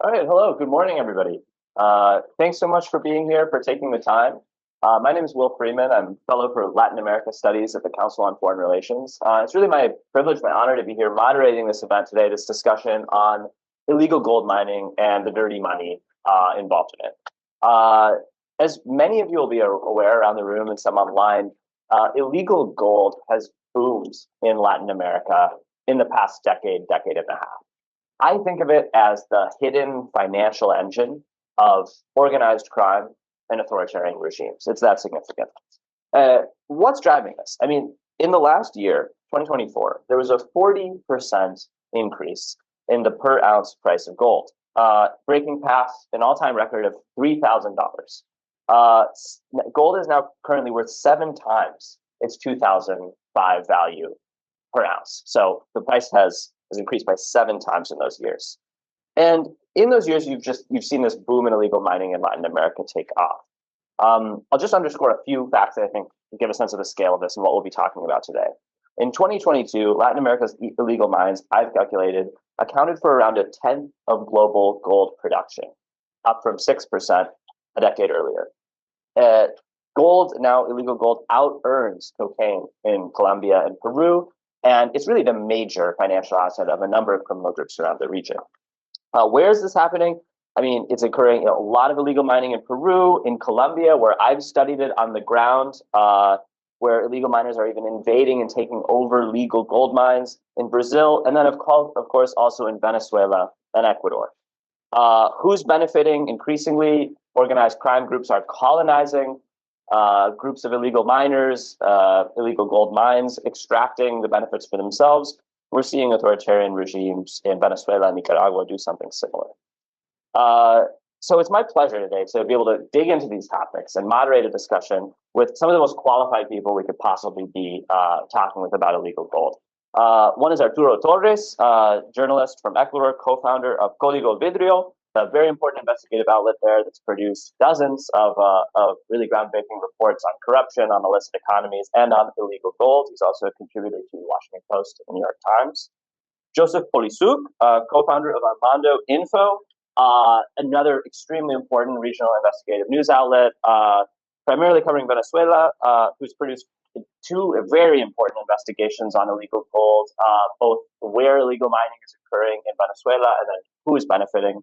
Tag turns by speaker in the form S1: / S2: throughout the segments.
S1: All right, hello, good morning, everybody. Thanks so much for being here, for taking the time. My name is Will Freeman. I'm fellow for Latin America Studies at the Council on Foreign Relations. It's really my privilege, my honor to be here moderating this event today, this discussion on illegal gold mining and the dirty money involved in it. As many of you will be aware around the room and some online, illegal gold has boomed in Latin America in the past decade and a half. I think of it as the hidden financial engine of organized crime and authoritarian regimes. It's that significant. What's driving this? I mean, in the last year, 2024, there was a 40% increase in the per ounce price of gold, breaking past an all-time record of $3,000. Gold is now currently worth 7 times its 2005 value per ounce. So the price has increased by 7 times in those years. And in those years, you've seen this boom in illegal mining in Latin America take off. I'll just underscore a few facts that I think give a sense of the scale of this and what we'll be talking about today. In 2022, Latin America's illegal mines, I've calculated, accounted for around a tenth of global gold production, up from 6% a decade earlier. Illegal gold out-earns cocaine in Colombia and Peru, and it's really the major financial asset of a number of criminal groups around the region. Where is this happening? I mean, it's occurring a lot of illegal mining in Peru, in Colombia, where I've studied it on the ground, where illegal miners are even invading and taking over legal gold mines, in Brazil, and then of course also in Venezuela and Ecuador. Who's benefiting? Increasingly, organized crime groups are colonizing groups of illegal miners, illegal gold mines, extracting the benefits for themselves. We're seeing authoritarian regimes in Venezuela and Nicaragua do something similar. So it's my pleasure today to be able to dig into these topics and moderate a discussion with some of the most qualified people we could possibly be talking with about illegal gold. One is Arturo Torres, journalist from Ecuador, co-founder of Código Vidrio, a very important investigative outlet there that's produced dozens of really groundbreaking reports on corruption, on illicit economies, and on illegal gold. He's also a contributor to the Washington Post and the New York Times. Joseph Poliszuk, co-founder of Armando.Info, another extremely important regional investigative news outlet, primarily covering Venezuela, who's produced two very important investigations on illegal gold, both where illegal mining is occurring in Venezuela and then who is benefiting.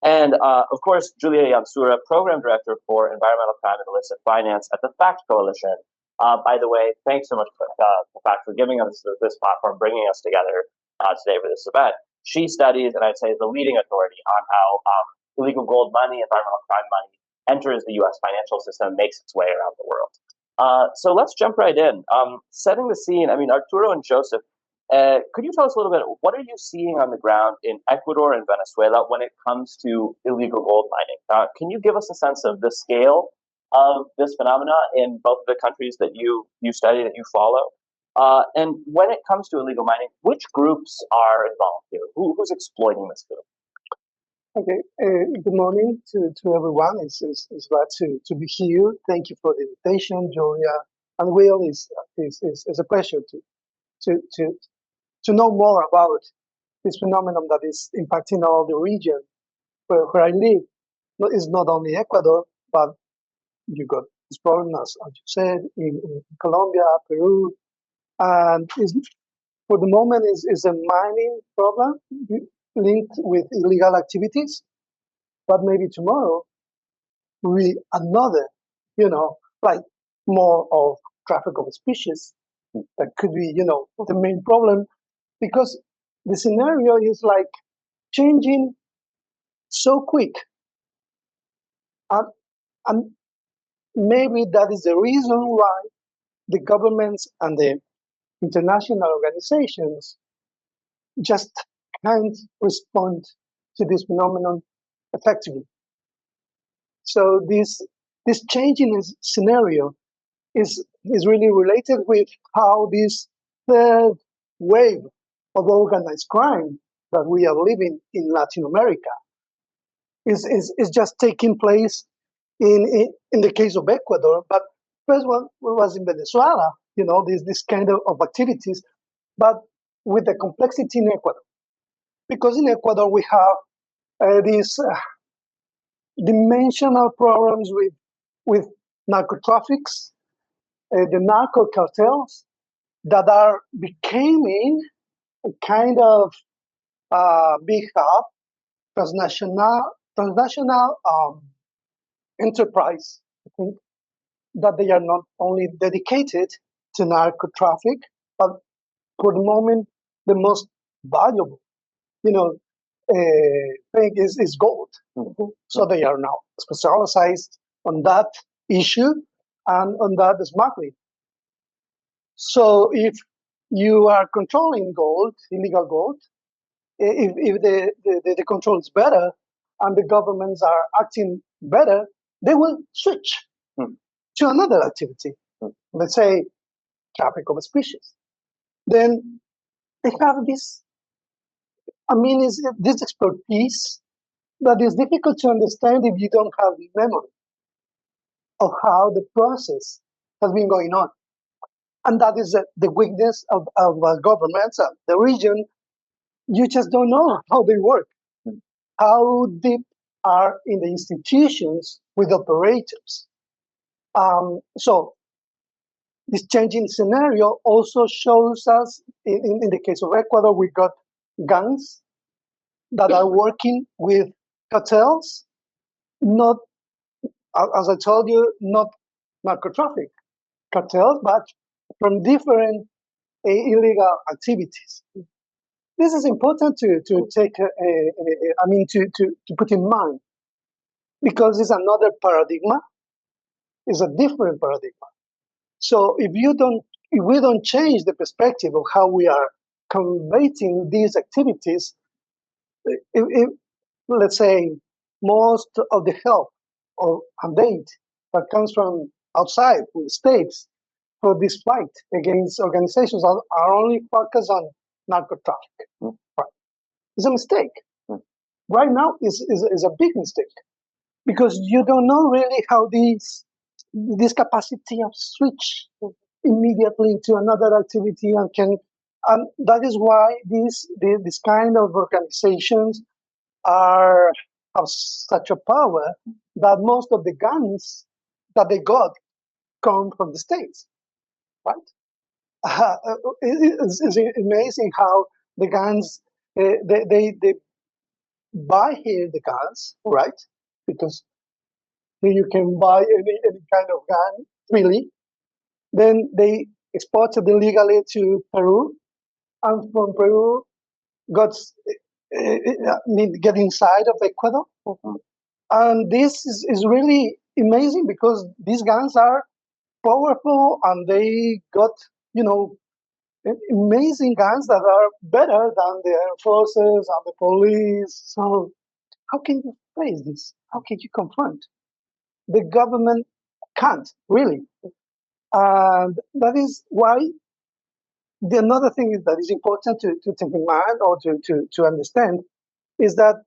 S1: And of course, Julia Yansura, program director for environmental crime and illicit finance at the FACT Coalition. By the way, thanks so much for FACT for giving us this platform, bringing us together today for this event. She studies, and I'd say is the leading authority on how illegal gold money, environmental crime money, enters the U.S. financial system, makes its way around the world. So let's jump right in. Setting the scene, I mean, Arturo and Joseph, could you tell us a little bit, what are you seeing on the ground in Ecuador and Venezuela when it comes to illegal gold mining? Can you give us a sense of the scale of this phenomena in both of the countries that you study, that you follow? And when it comes to illegal mining, which groups are involved here? Who's exploiting this group?
S2: Okay, good morning to everyone. It's glad to be here. Thank you for the invitation, Julia. And Will, it's a pleasure to know more about this phenomenon that is impacting all the region where I live. It's not only Ecuador, but you got this problem, as you said, in Colombia, Peru, and for the moment is a mining problem linked with illegal activities, but maybe tomorrow another, like more of traffic of species that could be, the main problem, because the scenario is like changing so quick. And maybe that is the reason why the governments and the international organizations just can't respond to this phenomenon effectively. So this changing scenario is really related with how this third wave of organized crime that we are living in Latin America is just taking place in the case of Ecuador. But first one was in Venezuela, this kind of activities, but with the complexity in Ecuador. Because in Ecuador we have these dimensional problems with narco traffics, the narco cartels that are becoming a kind of big hub, transnational enterprise. I think that they are not only dedicated to narco traffic, but for the moment, the most valuable, thing is gold.
S1: Mhm.
S2: So they are now specialized on that issue and on that smuggling. So if you are controlling gold, illegal gold, if the control is better and the governments are acting better, they will switch
S1: Hmm.
S2: to another activity. Let's say traffic of species. Then they have this, is this expertise that is difficult to understand if you don't have memory of how the process has been going on. And that is the weakness of governments and the region. You just don't know how they work, how deep are in the institutions with operators. So this changing scenario also shows us, in the case of Ecuador, we got gangs that are working with cartels, not, as I told you, not narco traffic cartels, but from different illegal activities. This is important to take, to put in mind, because it's another paradigm. It's a different paradigm. So if we don't change the perspective of how we are combating these activities, if, let's say most of the help or aid that comes from outside, from the states, for this fight against organizations are only focused on narco traffic. Right. It's a mistake. Right now is a big mistake, because you don't know really how this capacity of switch immediately to another activity and that is why this kind of organizations have such a power that most of the guns that they got come from the states, right? It's amazing how the guns they buy here the guns, right? Because you can buy any kind of gun freely. Then they export it illegally to Peru, and from Peru got get inside of Ecuador. And this is really amazing, because these guns are powerful and they got, amazing guns that are better than the air forces and the police. So how can you face this? How can you confront? The government can't really. And that is why another thing that is important to take in mind or to understand is that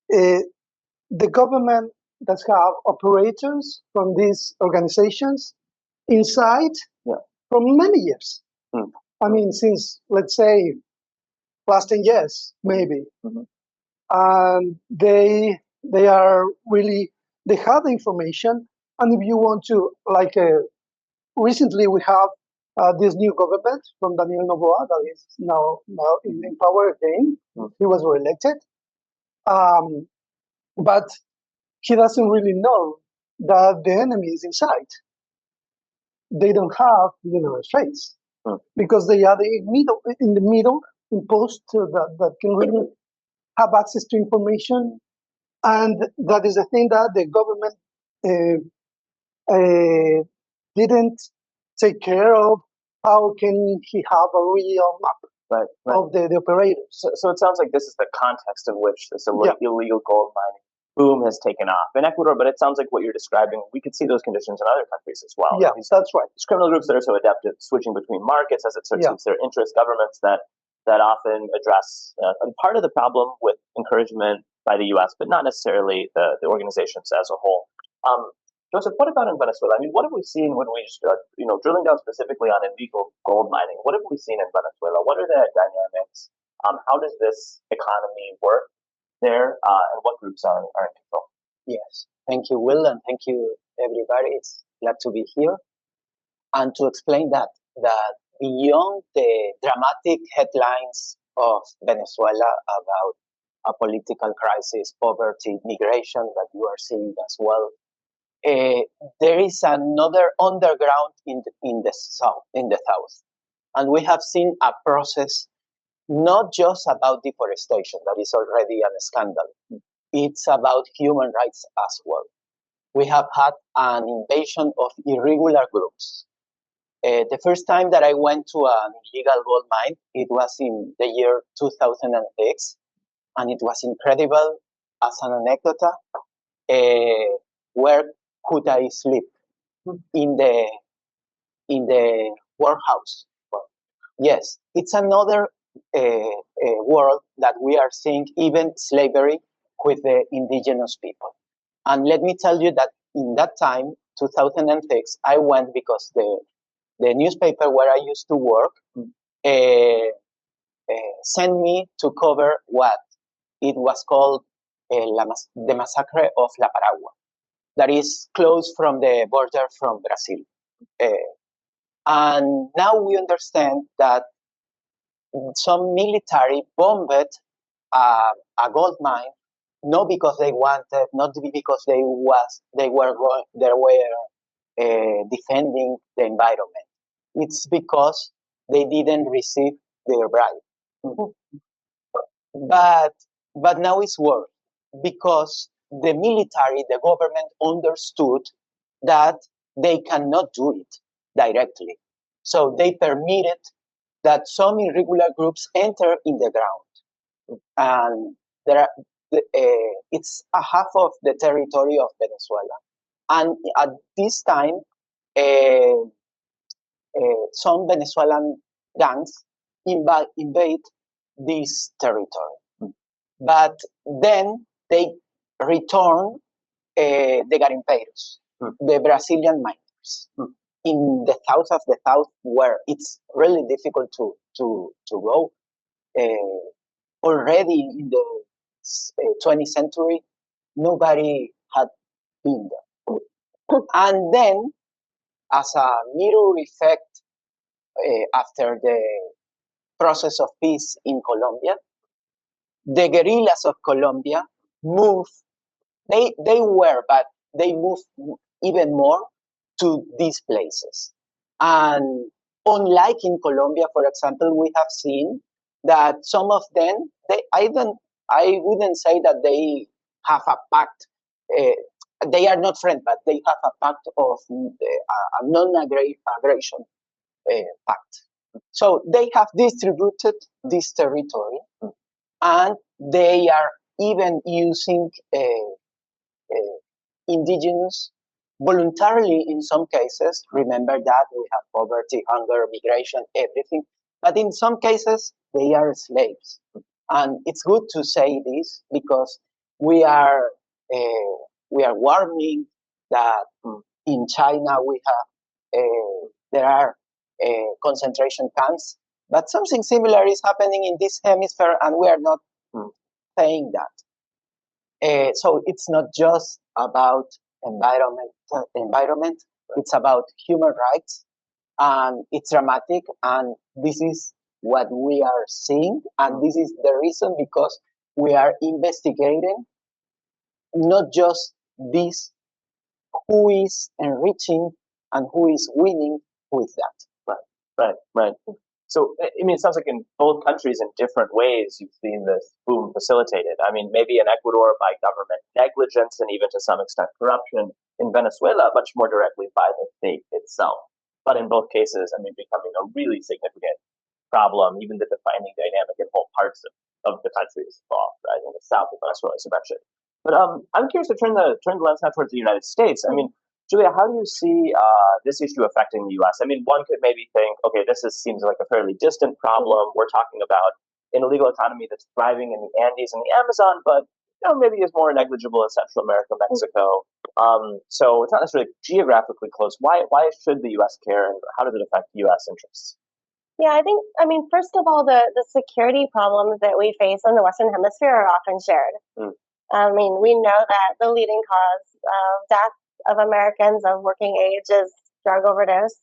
S2: the government does have operators from these organizations inside for many years. Since, let's say, last 10 years, maybe. And they are really, they have the information. And if you want to, recently we have this new government from Daniel Noboa that is now in power again. He was reelected. But he doesn't really know that the enemy is inside. They don't have, a face, because they are in the middle, imposed that can really have access to information, and that is the thing that the government didn't take care of. How can he have a real map of the operators?
S1: So it sounds like this is the context in which this illegal gold mining boom has taken off in Ecuador, but it sounds like what you're describing, we could see those conditions in other countries as well.
S2: Yeah, that's right.
S1: These criminal groups that are so adept at switching between markets as it suits their interest, governments that often address and part of the problem with encouragement by the U.S., but not necessarily the organizations as a whole. Joseph, what about in Venezuela? What have we seen when we start, drilling down specifically on illegal gold mining? What have we seen in Venezuela? What are the dynamics? How does this economy work? there, and what groups are in control?
S3: Yes, thank you, Will, and thank you, everybody. It's glad to be here and to explain that beyond the dramatic headlines of Venezuela about a political crisis, poverty, migration that you are seeing as well, there is another underground in the south, and we have seen a process not just about deforestation that is already a scandal. It's about human rights as well. We have had an invasion of irregular groups. The first time that I went to an illegal gold mine, it was in the year 2006, and it was incredible. As an anecdote, where could I sleep? In the warehouse. Yes, it's another world that we are seeing, even slavery with the indigenous people. And let me tell you that in that time, 2006, I went because the newspaper where I used to work sent me to cover what it was called the massacre of La Paragua, that is close from the border from Brazil. And now we understand that some military bombed a gold mine, not because they wanted, not because they were defending the environment. It's because they didn't receive their bribe. But now it's worse because the military, the government understood that they cannot do it directly. So they permitted that some irregular groups enter in the ground. And it's a half of the territory of Venezuela. And at this time, some Venezuelan gangs invade this territory. But then they return the garimpeiros, the Brazilian miners, in the south of the south, where it's really difficult to go. Already in the 20th century, nobody had been there. And then, as a mirror effect, after the process of peace in Colombia, the guerrillas of Colombia moved. They were, but they moved even more to these places. And unlike in Colombia, for example, we have seen that some of them, I wouldn't say that they have a pact. They are not friends, but they have a pact of a non-aggression pact. So they have distributed this territory, and they are even using indigenous voluntarily in some cases. Remember that we have poverty, hunger, migration, everything. But in some cases, they are slaves. And it's good to say this because we are warning that in China we have there are concentration camps, but something similar is happening in this hemisphere, and we are not saying that. So it's not just about environment. It's about human rights, and it's dramatic. And this is what we are seeing, and this is the reason because we are investigating not just this, who is enriching and who is winning with that.
S1: Right. So, I mean, it sounds like in both countries, in different ways, you've seen this boom facilitated. I mean, maybe in Ecuador by government negligence and even to some extent corruption. In Venezuela, much more directly by the state itself. But in both cases, I mean, becoming a really significant problem, even the defining dynamic in whole parts of the country is involved, right? In the south of Venezuela, as you mentioned. But I'm curious to turn the lens now towards the United States. I mean, Julia, how do you see this issue affecting the U.S.? I mean, one could maybe think, okay, seems like a fairly distant problem. We're talking about an illegal economy that's thriving in the Andes and the Amazon, but maybe is more negligible in Central America, Mexico. So it's not necessarily geographically close. Why should the U.S. care, and how does it affect U.S. interests?
S4: Yeah, I mean, first of all, the security problems that we face in the Western Hemisphere are often shared.
S1: Mm.
S4: I mean, we know that the leading cause of death of Americans of working age is drug overdose.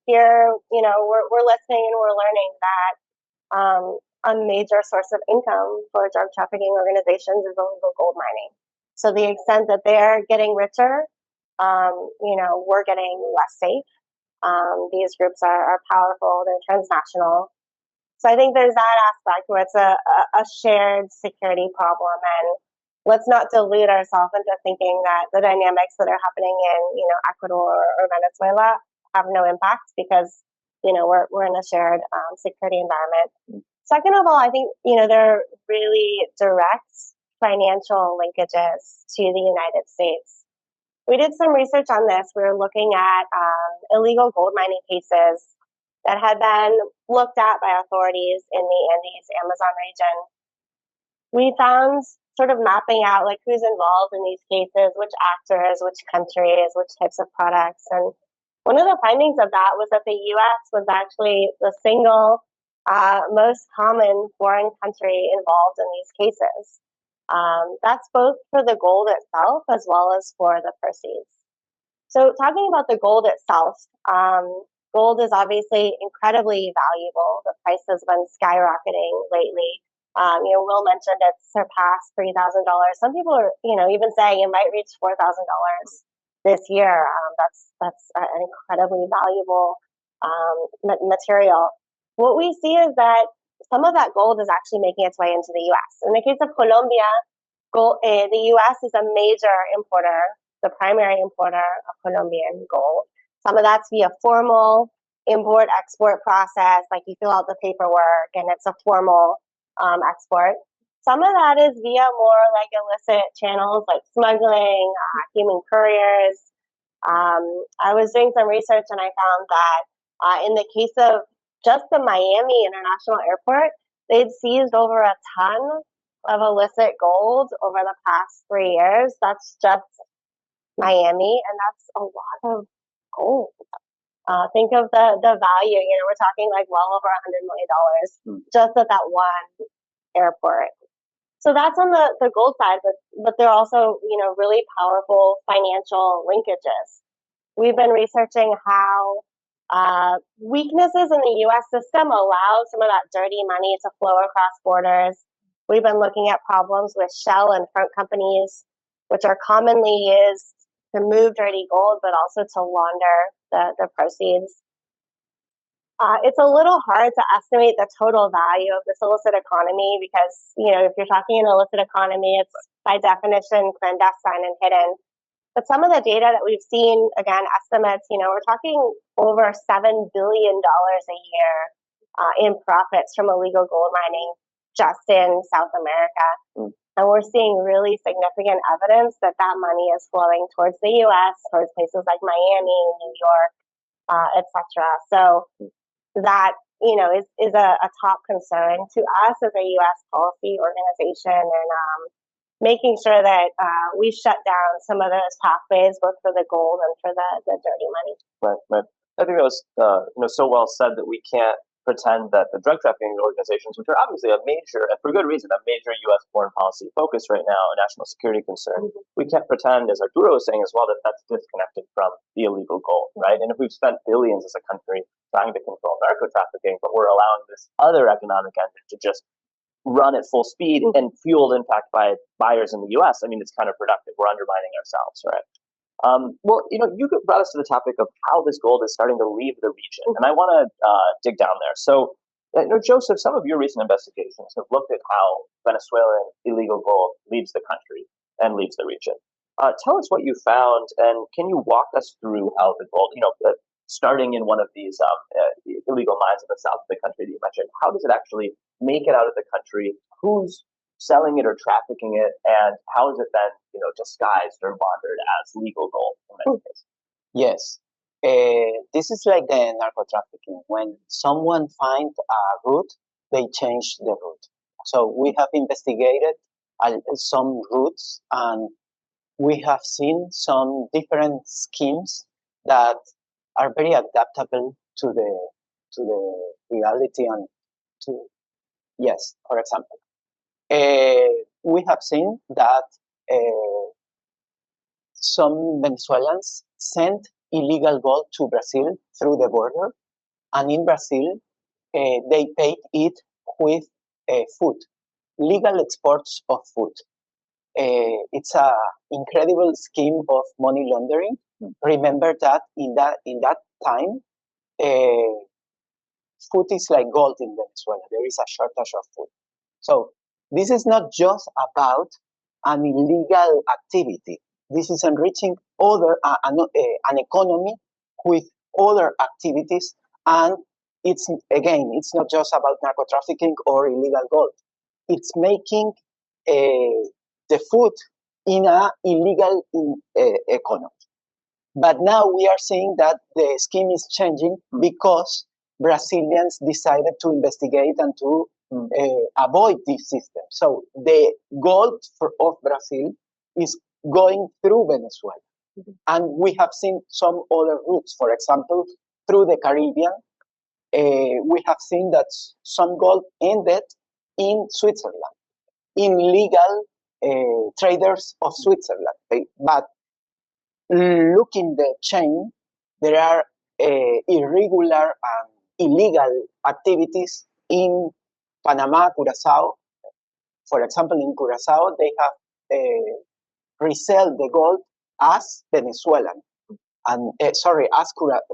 S4: Here, we're listening and we're learning that a major source of income for drug trafficking organizations is illegal gold mining. So the extent that they're getting richer, we're getting less safe. These groups are powerful, they're transnational. So I think there's that aspect where it's a shared security problem. And let's not delude ourselves into thinking that the dynamics that are happening in, Ecuador or Venezuela have no impact, because, we're in a shared security environment. Second of all, I think, there are really direct financial linkages to the United States. We did some research on this. We were looking at illegal gold mining cases that had been looked at by authorities in the Andes, Amazon region. We found, sort of mapping out like who's involved in these cases, which actors, which countries, which types of products. And one of the findings of that was that the US was actually the single most common foreign country involved in these cases. That's both for the gold itself as well as for the proceeds. So talking about the gold itself, gold is obviously incredibly valuable. The price has been skyrocketing lately. Will mentioned it's surpassed $3,000. Some people are, even saying it might reach $4,000 this year. That's an incredibly valuable material. What we see is that some of that gold is actually making its way into the U.S. In the case of Colombia, the U.S. is a major importer, the primary importer of Colombian gold. Some of that's via formal import-export process, like you fill out the paperwork and it's a formal export. Some of that is via more like illicit channels, like smuggling, human couriers. I was doing some research and I found that in the case of just the Miami International Airport, they'd seized over a ton of illicit gold over the past 3 years. That's just Miami, and that's a lot of gold. Think of the value. We're talking like well over $100 million just at that one airport. So that's on the gold side, but there are also really powerful financial linkages. We've been researching how weaknesses in the U.S. system allow some of that dirty money to flow across borders. We've been looking at problems with shell and front companies, which are commonly used to move dirty gold, but also to launder the proceeds. It's a little hard to estimate the total value of this illicit economy because, if you're talking an illicit economy, it's by definition clandestine and hidden. But some of the data that we've seen, again, estimates, we're talking over $7 billion a year in profits from illegal gold mining just in South America. And we're seeing really significant evidence that that money is flowing towards the U.S., towards places like Miami, New York, etc. So that, is a top concern to us as a U.S. policy organization, and making sure that we shut down some of those pathways, both for the gold and for the dirty money.
S1: Right. I think that was so well said that we can't pretend that the drug trafficking organizations, which are obviously a major, and for good reason, a major U.S. foreign policy focus right now, a national security concern, we can't pretend, as Arturo was saying as well, that that's disconnected from the illegal gold, right? And if we've spent billions as a country trying to control narco trafficking, but we're allowing this other economic engine to just run at full speed and fueled, in fact, by buyers in the U.S., I mean, it's kind of productive. We're undermining ourselves, right? Well, you brought us to the topic of how this gold is starting to leave the region, and I want to dig down there. So, Joseph, some of your recent investigations have looked at how Venezuelan illegal gold leaves the country and leaves the region. Tell us what you found, and can you walk us through how the gold, starting in one of these illegal mines in the south of the country that you mentioned, how does it actually make it out of the country? Who's selling it or trafficking it, and how is it then, disguised or laundered as legal gold in many cases?
S3: Yes. This is like the narco trafficking. When someone finds a route, they change the route. So we have investigated some routes, and we have seen some different schemes that are very adaptable to the reality and to, yes, for example, we have seen that some Venezuelans sent illegal gold to Brazil through the border, and in Brazil, they paid it with food, legal exports of food. It's an incredible scheme of money laundering. Remember that in that time, food is like gold in Venezuela. There is a shortage of food. So this is not just about an illegal activity. This is enriching an economy with other activities, and it's not just about narco trafficking or illegal gold. It's making the food in an illegal economy. But now we are seeing that the scheme is changing because Brazilians decided to investigate and to avoid this system. So the gold of Brazil is going through Venezuela. And we have seen some other routes. For example, through the Caribbean, we have seen that some gold ended in Switzerland, in legal traders of Switzerland. But looking the chain, there are irregular and illegal activities in Panama, Curacao. For example, in Curacao, they have resell the gold as Venezuelan, and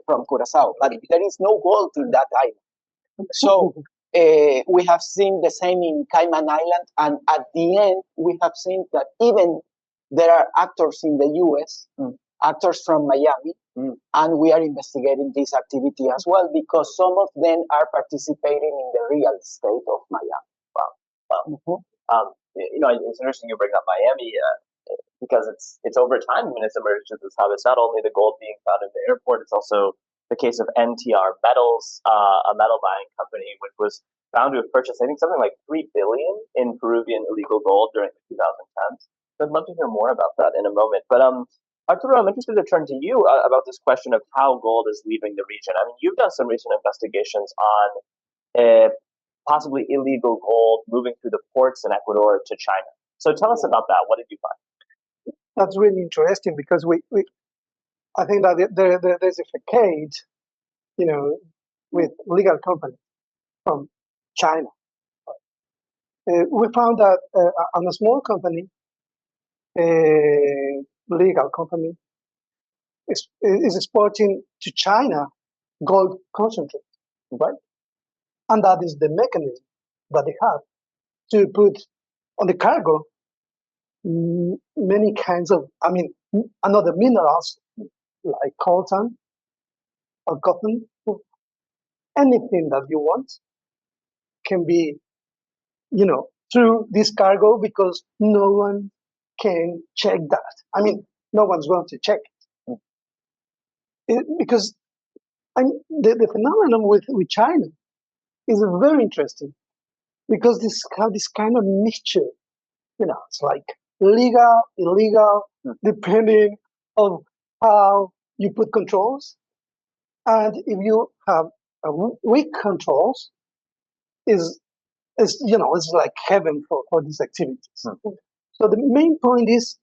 S3: from Curacao, but there is no gold in that island. So we have seen the same in Cayman Island, and at the end, we have seen that even there are actors in the U.S., actors from Miami, and we are investigating this activity as well because some of them are participating in the real estate of Miami.
S1: Wow. It's interesting you bring up Miami because it's over time when it's emerged as this hub. It's not only the gold being found in the airport; it's also the case of NTR Metals, a metal buying company, which was found to have purchased, I think, something like $3 billion in Peruvian illegal gold during the 2010s. So I'd love to hear more about that in a moment. But Arturo, I'm interested to turn to you about this question of how gold is leaving the region. I mean, you've done some recent investigations on possibly illegal gold moving through the ports in Ecuador to China. So tell us about that. What did you find?
S2: That's really interesting because I think that there's a facade, with legal companies from China. We found that on a small company, legal company, is exporting to China gold concentrate, right? And that is the mechanism that they have to put on the cargo many kinds of, another minerals like coltan or cotton, anything that you want can be, through this cargo because no one can check that. No one's going to check it. Because the phenomenon with China is very interesting because this kind of mixture, it's like legal, illegal, depending on how you put controls. And if you have weak controls, it's like heaven for these activities. So the main point is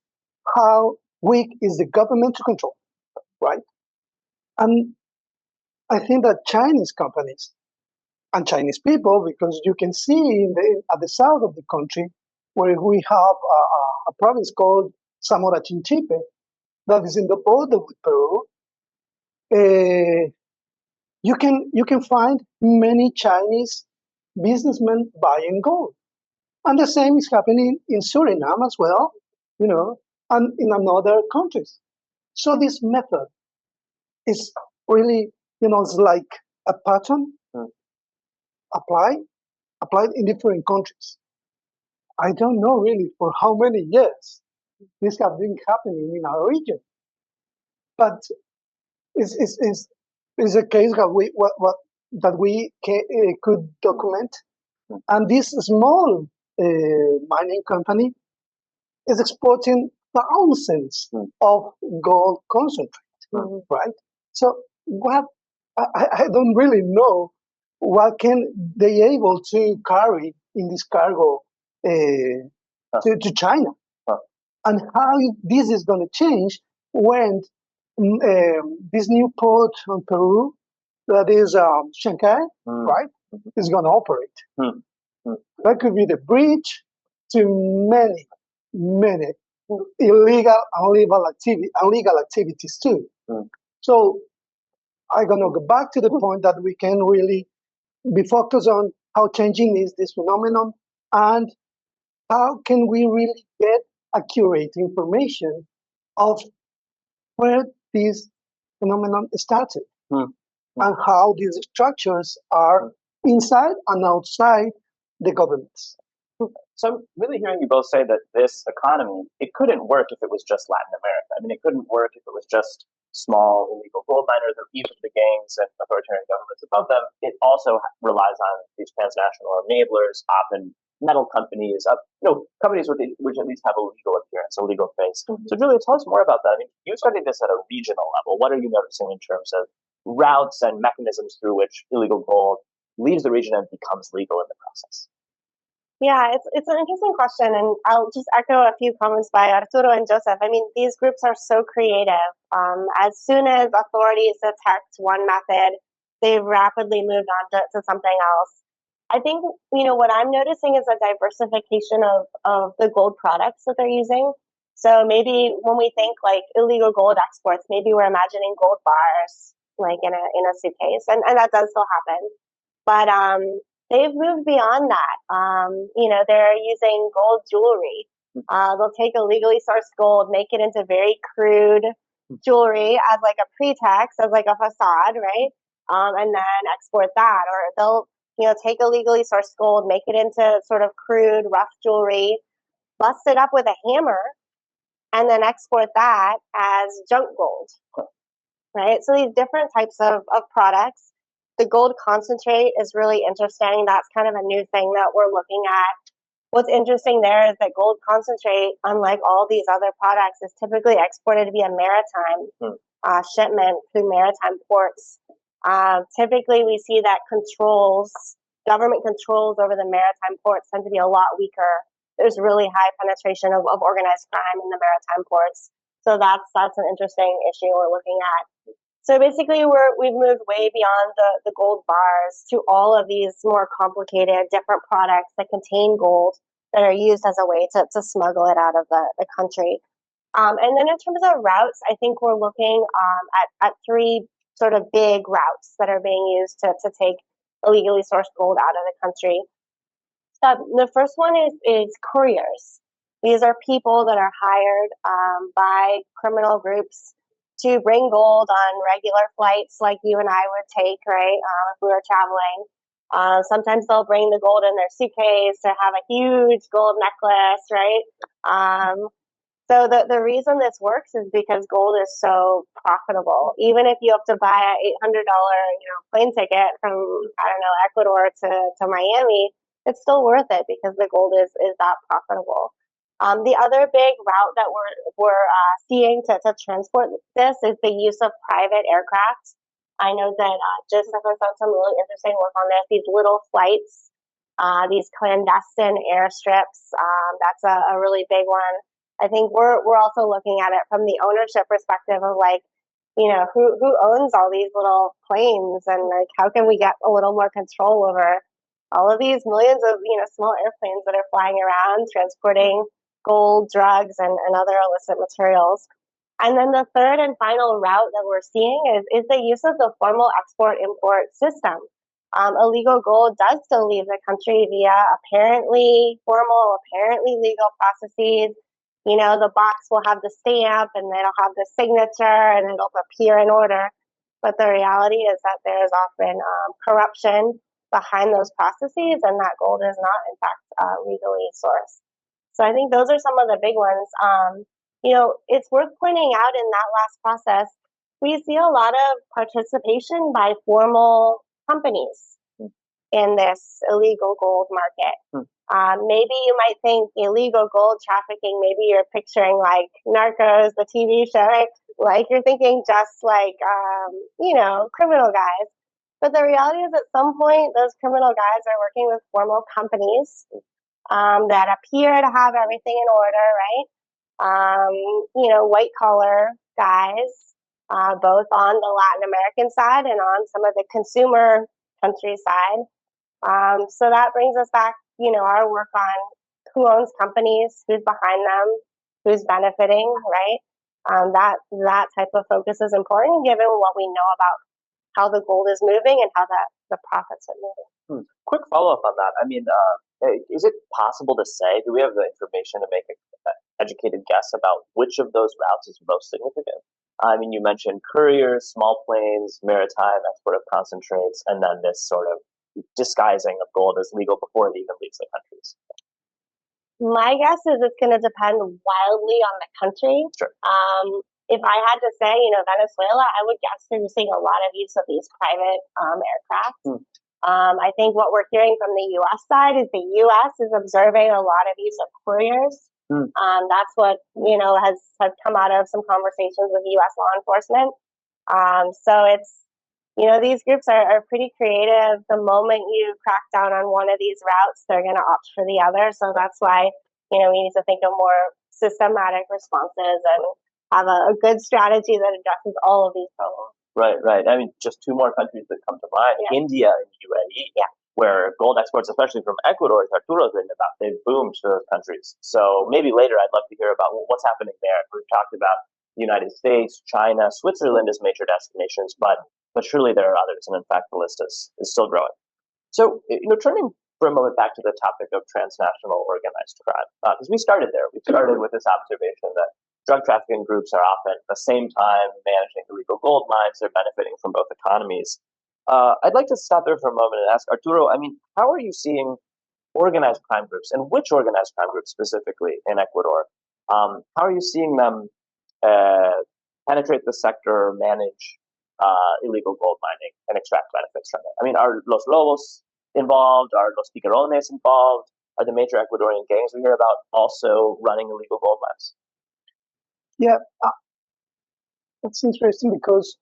S2: how weak is the government to control, right? And I think that Chinese companies and Chinese people, because you can see at the south of the country, where we have a province called Zamora Chinchipe, that is in the border with Peru, you can find many Chinese businessmen buying gold. And the same is happening in Suriname as well, and in other countries. So this method is really, it's like a pattern applied in different countries. I don't know really for how many years this has been happening in our region, but it's a case that we could document. And this small mining company is exporting thousands of gold concentrate, right? So I don't really know what can they able to carry in this cargo to China, and how this is going to change when this new port on Peru, that is Shanghai, right, is going to operate. That could be the bridge to many, many illegal activities too. So I'm going to go back to the point that we can really be focused on how changing is this phenomenon, and how can we really get accurate information of where this phenomenon started, and how these structures are inside and outside the governments.
S1: So I'm really hearing you both say that this economy, it couldn't work if it was just Latin America. I mean, it couldn't work if it was just small illegal gold miners or even the gangs and authoritarian governments above them. It also relies on these transnational enablers, often metal companies, companies which at least have a legal appearance, a legal face. So Julia, tell us more about that. I mean, you studied this at a regional level. What are you noticing in terms of routes and mechanisms through which illegal gold leaves the region and becomes legal in the process?
S4: Yeah, it's an interesting question, and I'll just echo a few comments by Arturo and Joseph. I mean, these groups are so creative. As soon as authorities detect one method, they've rapidly moved on to something else. I think, what I'm noticing is a diversification of the gold products that they're using. So maybe when we think like illegal gold exports, maybe we're imagining gold bars like in a suitcase, and that does still happen. But they've moved beyond that. They're using gold jewelry. They'll take illegally sourced gold, make it into very crude jewelry as like a pretext, as like a facade, right? And then export that. Or they'll, take illegally sourced gold, make it into sort of crude, rough jewelry, bust it up with a hammer, and then export that as junk gold, right? So these different types of products. The gold concentrate is really interesting. That's kind of a new thing that we're looking at. What's interesting there is that gold concentrate, unlike all these other products, is typically exported via maritime shipment through maritime ports. Typically, we see that government controls over the maritime ports tend to be a lot weaker. There's really high penetration of organized crime in the maritime ports. So that's an interesting issue we're looking at. So basically, we've moved way beyond the gold bars to all of these more complicated, different products that contain gold that are used as a way to smuggle it out of the country. And then in terms of routes, I think we're looking at three sort of big routes that are being used to take illegally sourced gold out of the country. The first one is couriers. These are people that are hired by criminal groups to bring gold on regular flights like you and I would take, right, if we were traveling. Sometimes they'll bring the gold in their suitcase to have a huge gold necklace, right? So the reason this works is because gold is so profitable. Even if you have to buy an $800 plane ticket from, Ecuador to Miami, it's still worth it because the gold is that profitable. The other big route that we're seeing to transport this is the use of private aircraft. I know that Joseph has done some really interesting work on this. These little flights, these clandestine airstrips. That's a really big one. I think we're also looking at it from the ownership perspective of who owns all these little planes, and how can we get a little more control over all of these millions of small airplanes that are flying around transporting gold, drugs, and other illicit materials. And then the third and final route that we're seeing is the use of the formal export-import system. Illegal gold does still leave the country via apparently formal, apparently legal processes. The box will have the stamp, and it'll have the signature, and it'll appear in order. But the reality is that there is often corruption behind those processes, and that gold is not, in fact, legally sourced. So I think those are some of the big ones. It's worth pointing out in that last process, we see a lot of participation by formal companies in this illegal gold market. Maybe you might think illegal gold trafficking, maybe you're picturing like Narcos, the TV show, right? Like you're thinking just like, criminal guys. But the reality is, at some point, those criminal guys are working with formal companies that appear to have everything in order, right? White collar guys, both on the Latin American side and on some of the consumer country side. So that brings us back, our work on who owns companies, who's behind them, who's benefiting, right? That type of focus is important given what we know about how the gold is moving and how the profits are moving.
S1: Quick follow-up on that. I mean, is it possible to say, do we have the information to make an educated guess about which of those routes is most significant? I mean, you mentioned couriers, small planes, maritime export of concentrates, and then this sort of disguising of gold as legal before it even leaves the countries.
S4: My guess is it's going to depend wildly on the country.
S1: Sure.
S4: If I had to say, Venezuela, I would guess they're seeing a lot of use of these private aircraft. I think what we're hearing from the U.S. side is the U.S. is observing a lot of use of couriers. That's what has come out of some conversations with U.S. law enforcement. So it's these groups are pretty creative. The moment you crack down on one of these routes, they're going to opt for the other. So that's why we need to think of more systematic responses and have a good strategy that addresses all of these problems.
S1: Right. I mean, just two more countries that come to mind: India and UAE.
S4: Yeah.
S1: Where gold exports, especially from Ecuador, as Arturo's written about, they've boomed to those countries. So maybe later I'd love to hear about what's happening there. We've talked about the United States, China, Switzerland as major destinations, but surely there are others, and in fact the list is still growing. So, turning for a moment back to the topic of transnational organized crime, because we started there. We started with this observation that drug trafficking groups are often at the same time managing illegal gold mines. They're benefiting from both economies. I'd like to stop there for a moment and ask Arturo, I mean, how are you seeing organized crime groups, and which organized crime groups specifically in Ecuador? How are you seeing them penetrate the sector, manage illegal gold mining, and extract benefits from it? I mean, are Los Lobos involved? Are Los Picarones involved? Are the major Ecuadorian gangs we hear about also running illegal gold mines?
S2: Yeah, that's interesting because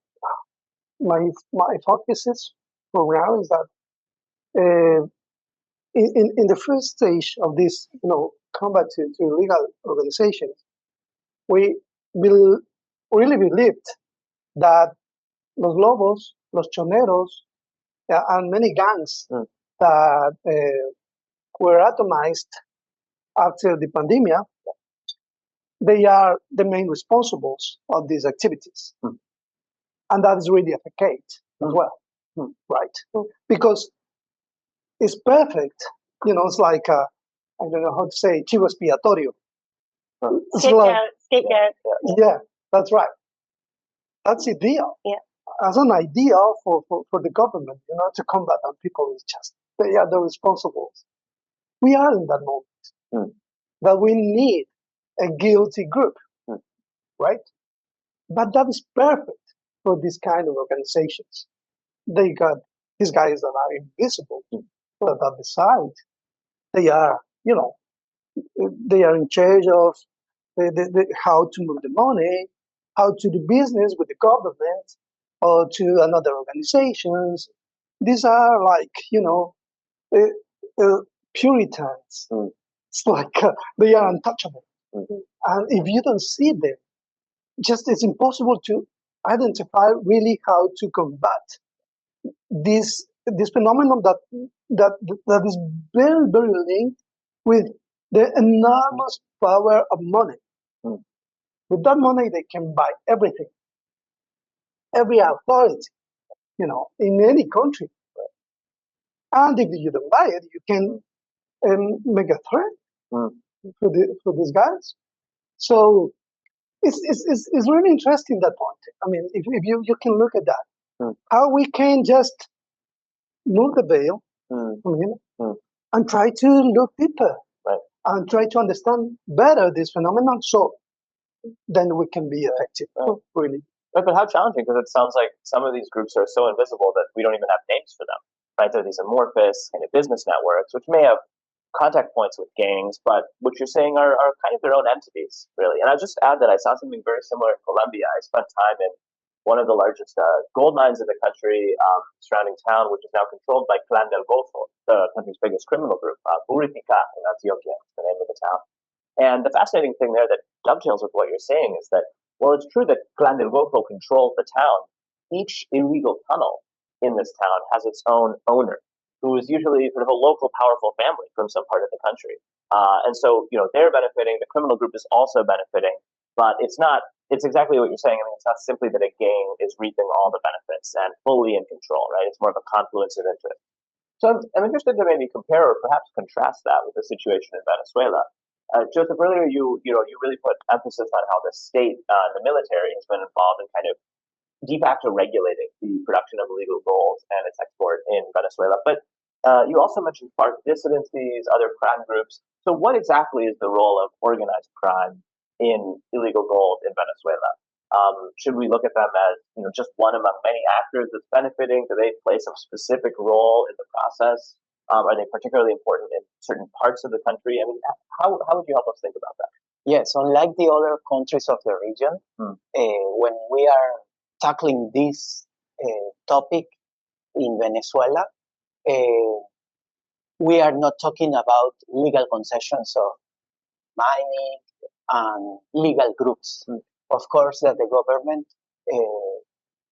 S2: my focus is for now is that in the first stage of this combat to illegal organizations, we will really believed that Los Lobos, Los Choneros, and many gangs that were atomized after the pandemic, they are the main responsibles of these activities. And that is really the case as well, right? Because it's perfect, it's like, I don't know how to say, chivo expiatorio.
S4: Scapegoat.
S2: Yeah, that's right. That's ideal.
S4: Yeah.
S2: As an ideal for the government, to combat on people is just, they are the responsibles. We are in that moment that we need a guilty group, right? But that is perfect for this kind of organizations. They got these guys that are invisible, but at the side, they are, they are in charge of how to move the money, how to do business with the government or to another organizations. These are like, Puritans. It's like they are untouchable. And if you don't see them, it's impossible to identify really how to combat this phenomenon that is very, very linked with the enormous power of money. With that money, they can buy everything, every authority, in any country. And if you don't buy it, you can make a threat for these guys. So it's really interesting, that point. I mean, if you can look at that, how we can just move the veil and try to look deeper, and try to understand better this phenomenon, so then we can be effective, really.
S1: Right, but how challenging, because it sounds like some of these groups are so invisible that we don't even have names for them, right? They're these amorphous kind of business networks, which may have contact points with gangs, but what you're saying are kind of their own entities, really. And I'll just add that I saw something very similar in Colombia. I spent time one of the largest gold mines in the country, surrounding town, which is now controlled by Clan del Golfo, the country's biggest criminal group, Puritica in Antioquia, is the name of the town. And the fascinating thing there that dovetails with what you're saying is that, while it's true that Clan del Golfo controls the town, each illegal tunnel in this town has its own owner, who is usually sort of a local powerful family from some part of the country. And so, they're benefiting, the criminal group is also benefiting, but it's exactly what you're saying. I mean, it's not simply that a gang is reaping all the benefits and fully in control, right? It's more of a confluence of interest. So I'm interested to maybe compare or perhaps contrast that with the situation in Venezuela. Joseph, earlier you really put emphasis on how the state, the military, has been involved in kind of de facto regulating the production of illegal gold and its export in Venezuela. But you also mentioned FARC dissidencies, other crime groups. So what exactly is the role of organized crime in illegal gold in Venezuela? Should we look at them as just one among many actors that's benefiting? Do they play some specific role in the process? Are they particularly important in certain parts of the country? I mean, how would you help us think about that?
S3: Yes, unlike the other countries of the region, when we are tackling this topic in Venezuela, we are not talking about legal concessions of mining and legal groups. Of course, that the government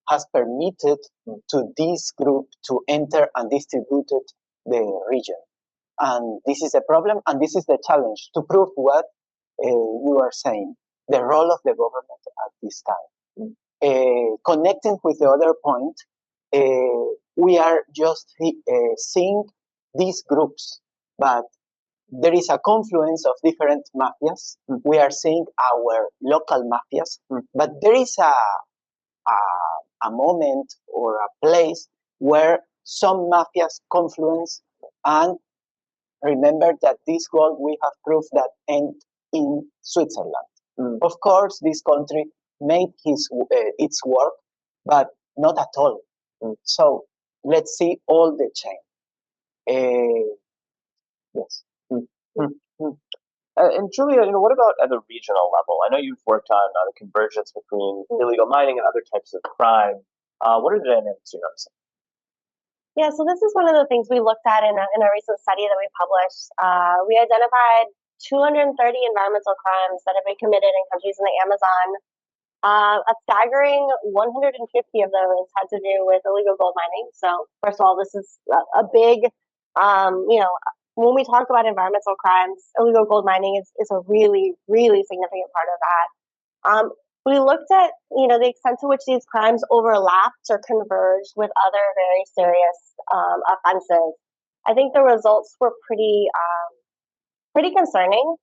S3: has permitted to this group to enter and distribute the region. And this is a problem, and this is the challenge to prove what you are saying, the role of the government at this time. Connecting with the other point, we are just seeing these groups, but there is a confluence of different mafias. We are seeing our local mafias, but there is a moment or a place where some mafias confluence, and remember that this gold we have proved that end in Switzerland. Of course, this country made its work, but not at all. So let's see all the chain. Yes.
S1: And Julia, what about at the regional level? I know you've worked on the convergence between illegal mining and other types of crime. What are the dynamics you're noticing?
S4: Yeah, so this is one of the things we looked at in a recent study that we published. We identified 230 environmental crimes that have been committed in countries in the Amazon. A staggering 150 of those had to do with illegal gold mining. So first of all, this is a big, when we talk about environmental crimes, illegal gold mining is a really, really significant part of that. We looked at, the extent to which these crimes overlapped or converged with other very serious offenses. I think the results were pretty concerning.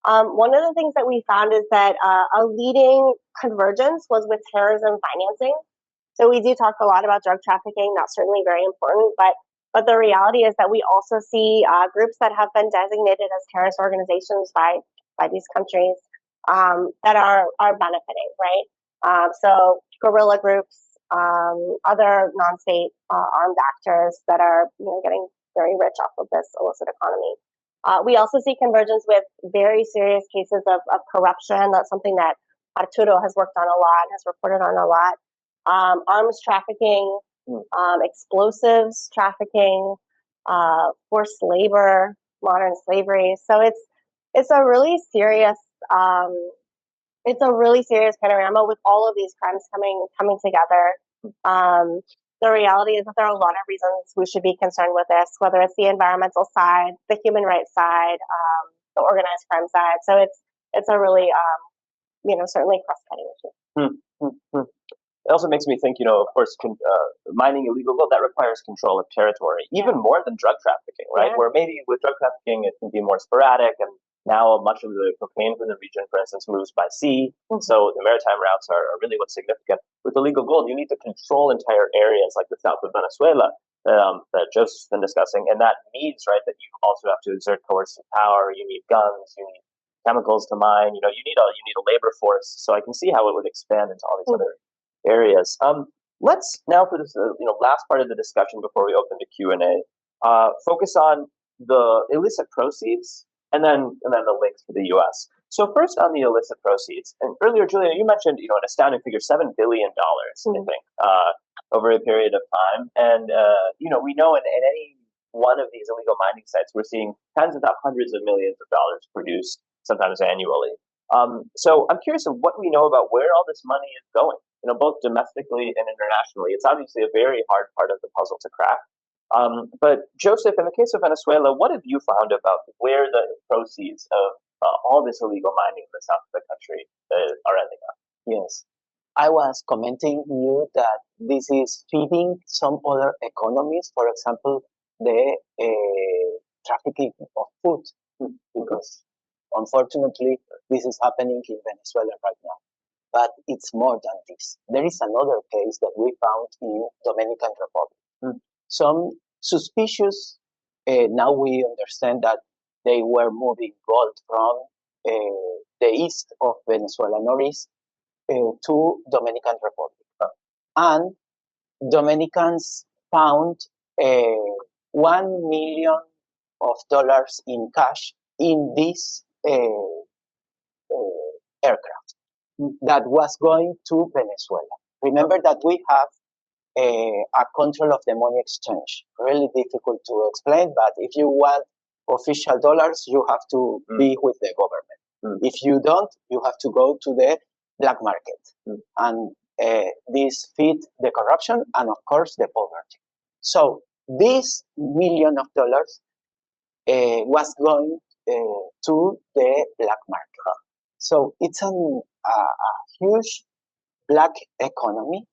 S4: One of the things that we found is that a leading convergence was with terrorism financing. So we do talk a lot about drug trafficking. That's certainly very important, but the reality is that we also see groups that have been designated as terrorist organizations by these countries that are benefiting, right? So guerrilla groups, other non-state armed actors that are getting very rich off of this illicit economy. We also see convergence with very serious cases of corruption. That's something that Arturo has worked on a lot, has reported on a lot. Arms trafficking, explosives trafficking, forced labor, modern slavery. So it's a really serious panorama with all of these crimes coming together. The reality is that there are a lot of reasons we should be concerned with this, whether it's the environmental side, the human rights side, the organized crime side. So it's a really certainly cross-cutting issue.
S1: It also makes me think, of course, mining illegal gold, that requires control of territory, even more than drug trafficking, right?
S4: Yeah.
S1: Where maybe with drug trafficking, it can be more sporadic, and now much of the cocaine from the region, for instance, moves by sea. So the maritime routes are really what's significant. With illegal gold, you need to control entire areas like the south of Venezuela that Joseph's been discussing, and that means, right, that you also have to exert coercive power. You need guns, you need chemicals to mine. You need a labor force. So I can see how it would expand into all these other areas. Let's now, for this last part of the discussion before we open to Q&A, focus on the illicit proceeds and then the links to the U.S. So first on the illicit proceeds, and earlier, Julia, you mentioned an astounding figure, $7 billion, I think, over a period of time. And we know in any one of these illegal mining sites, we're seeing tens, if not hundreds of millions of dollars produced, sometimes annually. So I'm curious of what we know about where all this money is going, both domestically and internationally. It's obviously a very hard part of the puzzle to crack. But Joseph, in the case of Venezuela, what have you found about where the proceeds of all this illegal mining in the south of the country are ending up?
S3: Yes. I was commenting you that this is feeding some other economies, for example, the trafficking of food, because unfortunately this is happening in Venezuela right now. But it's more than this. There is another case that we found in Dominican Republic. Some suspicious, now we understand that they were moving gold from the east of Venezuela, northeast, to Dominican Republic. And Dominicans found $1 million in cash in this aircraft that was going to Venezuela. Remember that we have a control of the money exchange. Really difficult to explain, but if you want official dollars, you have to be with the government. If you don't, you have to go to the black market. And this feeds the corruption and, of course, the poverty. So this $1 million was going to the black market. So it's a huge black economy.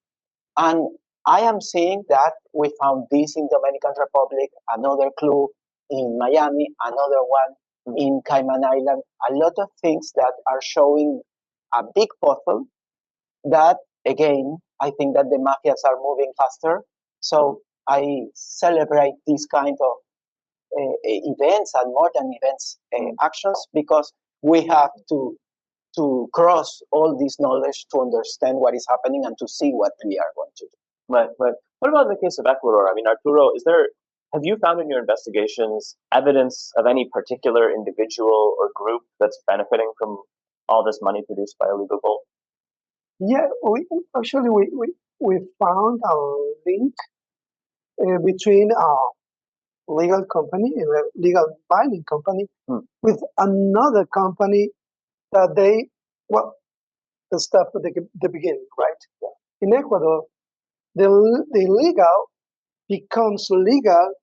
S3: And I am seeing that we found this in Dominican Republic, another clue in Miami, another one in Cayman Island, a lot of things that are showing a big puzzle that, again, I think that the mafias are moving faster. So I celebrate this kind of events and more than events actions, because we have to cross all this knowledge to understand what is happening and to see what we are going to do.
S1: Right. What about in the case of Ecuador? I mean, Arturo, have you found in your investigations evidence of any particular individual or group that's benefiting from all this money produced by illegal gold?
S2: Yeah, we found a link between a legal company, a legal mining company, with another company that let's start at the beginning, right? In Ecuador, the illegal becomes legal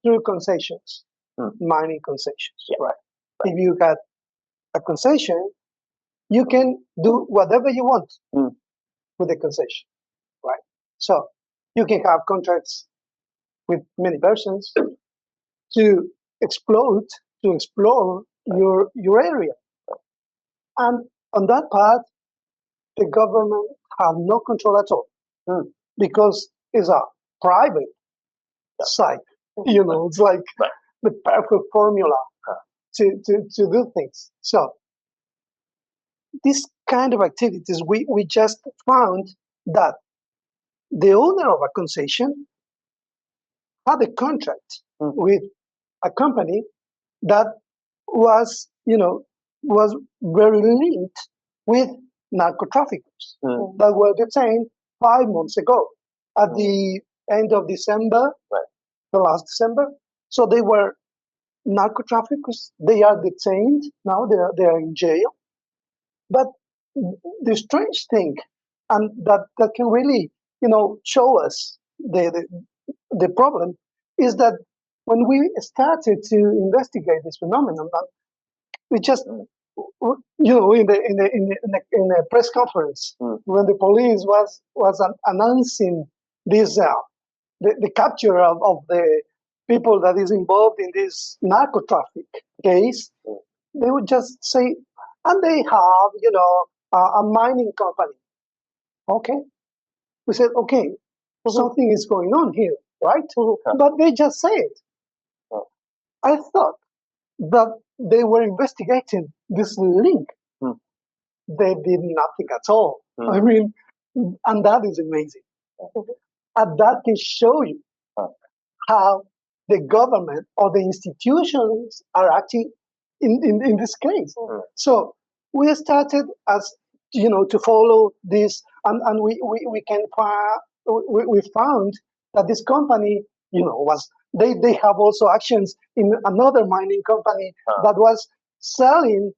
S2: through concessions, mining concessions, right? If you got a concession, you can do whatever you want with the concession, right? So you can have contracts with many persons to explore your area. And on that part, the government have no control at all, because it's a private site. It's like the perfect formula to do things. So this kind of activities, we just found that the owner of a concession had a contract with a company that was very linked with narco traffickers that were detained 5 months ago at the end of December, the last December. So they were narco traffickers. They are detained now. They are in jail. But the strange thing, and that can really show us the problem, is that when we started to investigate this phenomenon, we just in a press conference when the police was announcing this the capture of the people that is involved in this narco traffic case, they would just say, and they have a mining company. Okay, we said, okay, something is going on here, right? But they just say it. I thought that they were investigating this link. They did nothing at all. I mean, and that is amazing. And that can show you how the government or the institutions are acting in this case. So we started as to follow this, and we found that this company was they have also actions in another mining company that was selling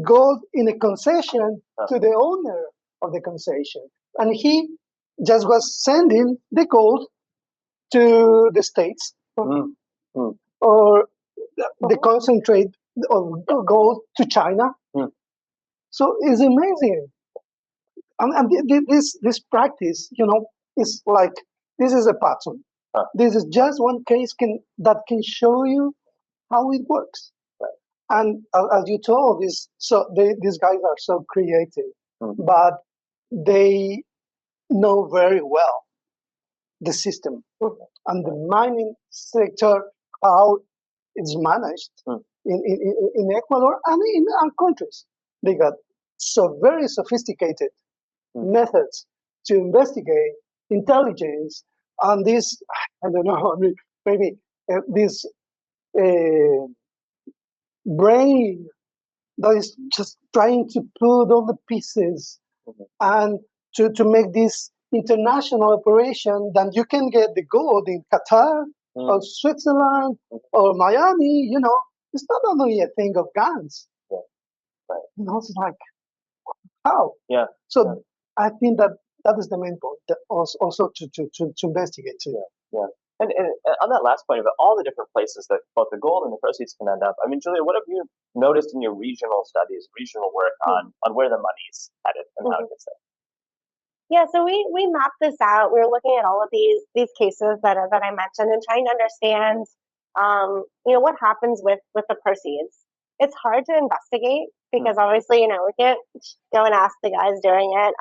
S2: gold in a concession to the owner of the concession, and he just was sending the gold to the States or the concentrate of gold to China. So it's amazing. And this practice, is like, this is a pattern. This is just one case that can show you how it works. And as you told, these guys are so creative, but they know very well the system and the mining sector, how it's managed in Ecuador and in our countries. They got so very sophisticated methods to investigate intelligence and this, I don't know, maybe this brain that is just trying to put all the pieces and to make this international operation that you can get the gold in Qatar or Switzerland or Miami. It's not only a thing of guns. It's like, how? So I think that is the main point, that also to investigate too.
S1: And on that last point about all the different places that both the gold and the proceeds can end up, I mean, Julia, what have you noticed in your regional studies, regional work on where the money's headed and how it gets there?
S4: Yeah, so we mapped this out. We were looking at all of these cases that I mentioned and trying to understand, what happens with the proceeds. It's hard to investigate because obviously, we can't go and ask the guys doing it.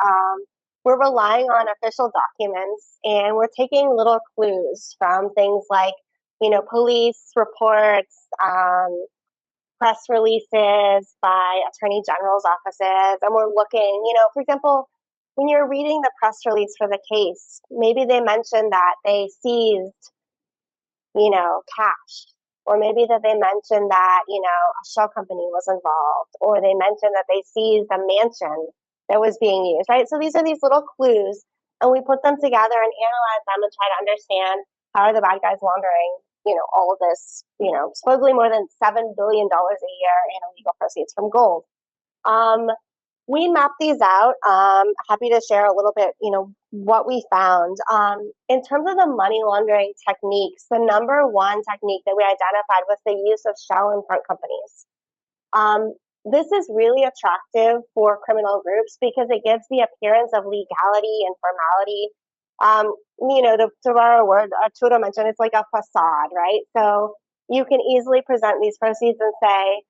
S4: We're relying on official documents, and we're taking little clues from things like, police reports, press releases by attorney general's offices, and we're looking, for example, when you're reading the press release for the case, maybe they mentioned that they seized, cash, or maybe that they mentioned that, a shell company was involved, or they mentioned that they seized a mansion that was being used, right? So these are these little clues, and we put them together and analyze them and try to understand how are the bad guys laundering, all of this, supposedly more than $7 billion a year in illegal proceeds from gold. We mapped these out. Happy to share a little bit, what we found. In terms of the money laundering techniques, the number one technique that we identified was the use of shell and front companies. This is really attractive for criminal groups because it gives the appearance of legality and formality. To borrow a word Arturo mentioned, it's like a facade, right? So you can easily present these proceeds and say,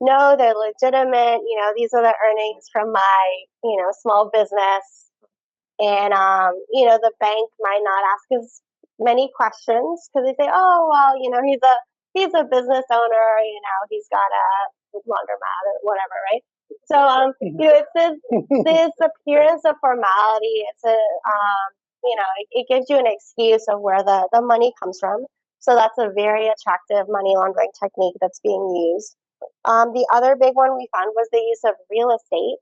S4: no, they're legitimate. These are the earnings from my, small business. And, the bank might not ask as many questions because they say, oh, well, he's a business owner, he's got a laundromat or whatever, right? So, it's this appearance of formality. It's it gives you an excuse of where the money comes from. So that's a very attractive money laundering technique that's being used. The other big one we found was the use of real estate.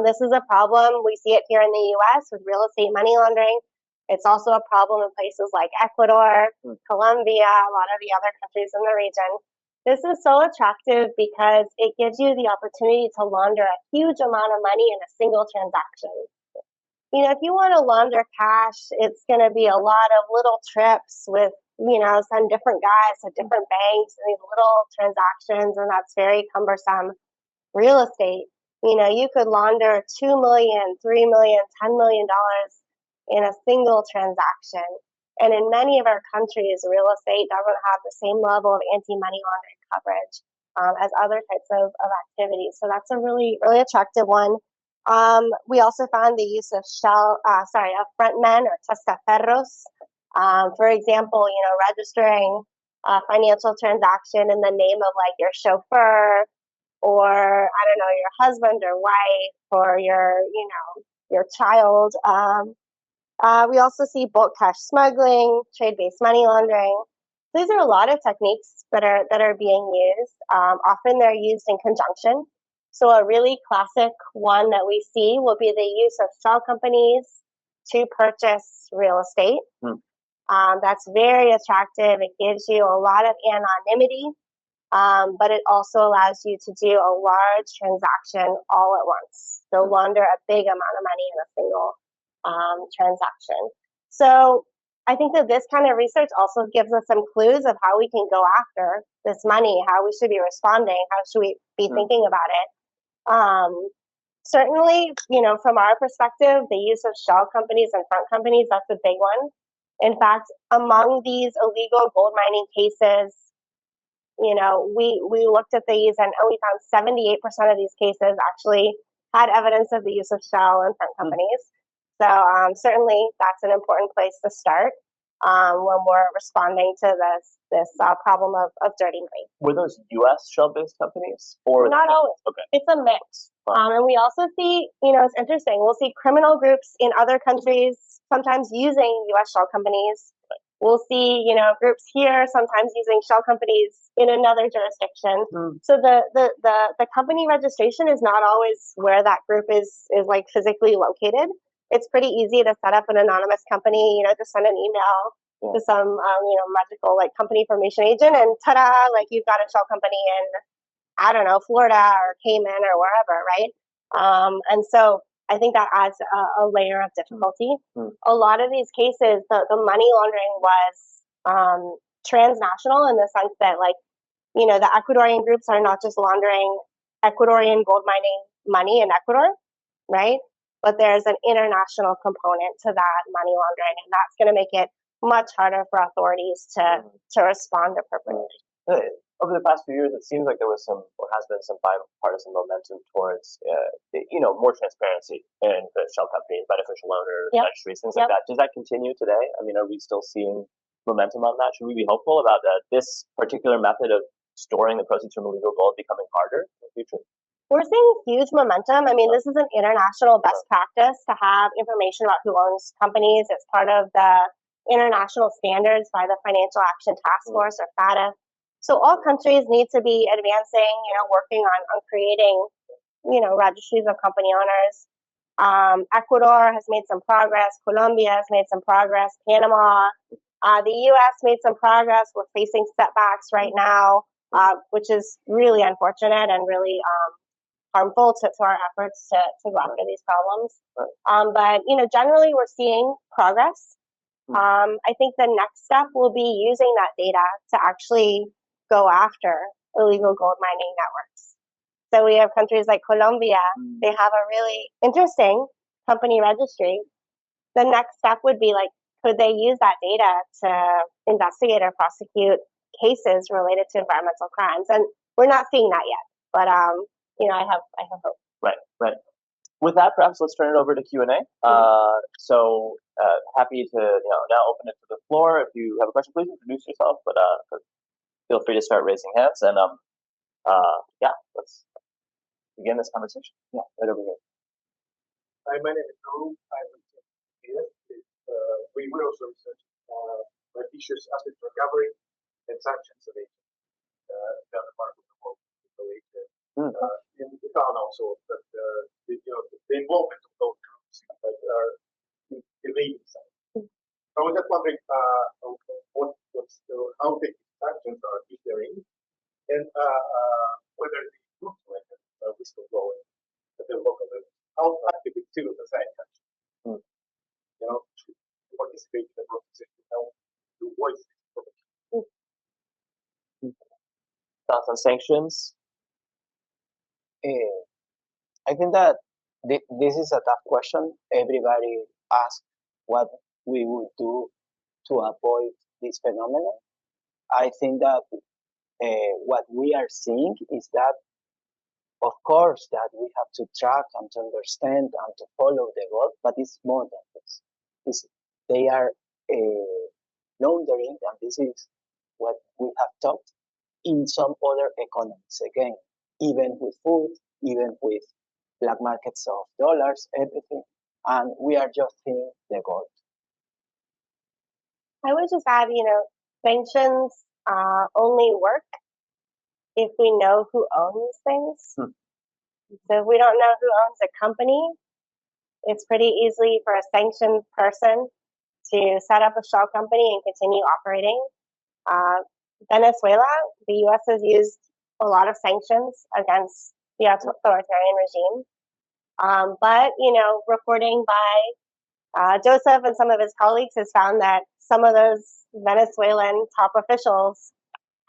S4: This is a problem. We see it here in the U.S. with real estate money laundering. It's also a problem in places like Ecuador, Colombia, a lot of the other countries in the region. This is so attractive because it gives you the opportunity to launder a huge amount of money in a single transaction. If you want to launder cash, it's going to be a lot of little trips with, some different guys at different banks and these little transactions, and that's very cumbersome. Real estate, you could launder $2 million, $3 million, $10 million in a single transaction. And in many of our countries, real estate doesn't have the same level of anti-money laundering coverage as other types of activities. So that's a really, really attractive one. We also found the use of frontmen or testaferros. For example, registering a financial transaction in the name of like your chauffeur or, I don't know, your husband or wife or your child. We also see bulk cash smuggling, trade-based money laundering. These are a lot of techniques that are being used. Often they're used in conjunction. So a really classic one that we see will be the use of shell companies to purchase real estate. That's very attractive. It gives you a lot of anonymity, but it also allows you to do a large transaction all at once. So launder a big amount of money in a single transaction. So I think that this kind of research also gives us some clues of how we can go after this money, how we should be responding, how should we be thinking about it. Certainly, from our perspective, the use of shell companies and front companies, that's a big one. In fact, among these illegal gold mining cases, we looked at these and we found 78% of these cases actually had evidence of the use of shell and front companies. So certainly that's an important place to start when we're responding to this problem of dirty money.
S1: Were those U.S. shell-based companies? Or
S4: not always.
S1: Okay.
S4: It's a mix. And we also see, it's interesting, we'll see criminal groups in other countries sometimes using U.S. shell companies. We'll see, groups here sometimes using shell companies in another jurisdiction. So the company registration is not always where that group is like physically located. It's pretty easy to set up an anonymous company, just send an email to some, magical like company formation agent, and ta-da, like you've got a shell company in, I don't know, Florida or Cayman or wherever, right? And so I think that adds a layer of difficulty. A lot of these cases, the money laundering was transnational in the sense that, like, the Ecuadorian groups are not just laundering Ecuadorian gold mining money in Ecuador, right? But there's an international component to that money laundering, and that's going to make it much harder for authorities to respond appropriately.
S1: Over the past few years, it seems like there was has been some bipartisan momentum towards, more transparency in the shell companies, beneficial owners, registries, things like that. Does that continue today? I mean, are we still seeing momentum on that? Should we be hopeful about this particular method of storing the proceeds from illegal gold becoming harder in the future?
S4: We're seeing huge momentum. I mean, this is an international best practice to have information about who owns companies. It's part of the international standards by the Financial Action Task Force, or FATF. So all countries need to be advancing, working on creating, registries of company owners. Ecuador has made some progress. Colombia has made some progress. Panama. The U.S. made some progress. We're facing setbacks right now, which is really unfortunate and really harmful to our efforts to go after these problems. But, generally we're seeing progress. I think the next step will be using that data to actually go after illegal gold mining networks. So we have countries like Colombia. They have a really interesting company registry. The next step would be, like, could they use that data to investigate or prosecute cases related to environmental crimes? And we're not seeing that yet, but I have hope.
S1: Right. With that, perhaps let's turn it over to Q&A. So happy to now open it to the floor. If you have a question, please introduce yourself, but feel free to start raising hands. And let's begin this conversation. Yeah, right over here.
S5: Hi, my name is Drew. I'm here. We will also research issues asset recovery and sanctions evasion in other parts of the world. And we found also that the involvement of those groups that are in the leading side. I was just wondering how the sanctions are, if they're in, and whether the groups like whistleblowing at the local level, how active is civil society actually, to participate in the process to help to voice this problem.
S1: Thoughts on sanctions?
S3: I think that this is a tough question. Everybody asks what we would do to avoid this phenomenon. I think that what we are seeing is that, of course, that we have to track and to understand and to follow the gold, but it's more than this. They are laundering, and this is what we have talked in some other economies. Again, even with food, even with black markets of dollars, everything, and we are just seeing the gold.
S4: I would just add, sanctions only work if we know who owns things. So if we don't know who owns a company, it's pretty easy for a sanctioned person to set up a shell company and continue operating. Venezuela, the U.S. has used a lot of sanctions against the authoritarian regime. But, reporting by Joseph and some of his colleagues has found that some of those Venezuelan top officials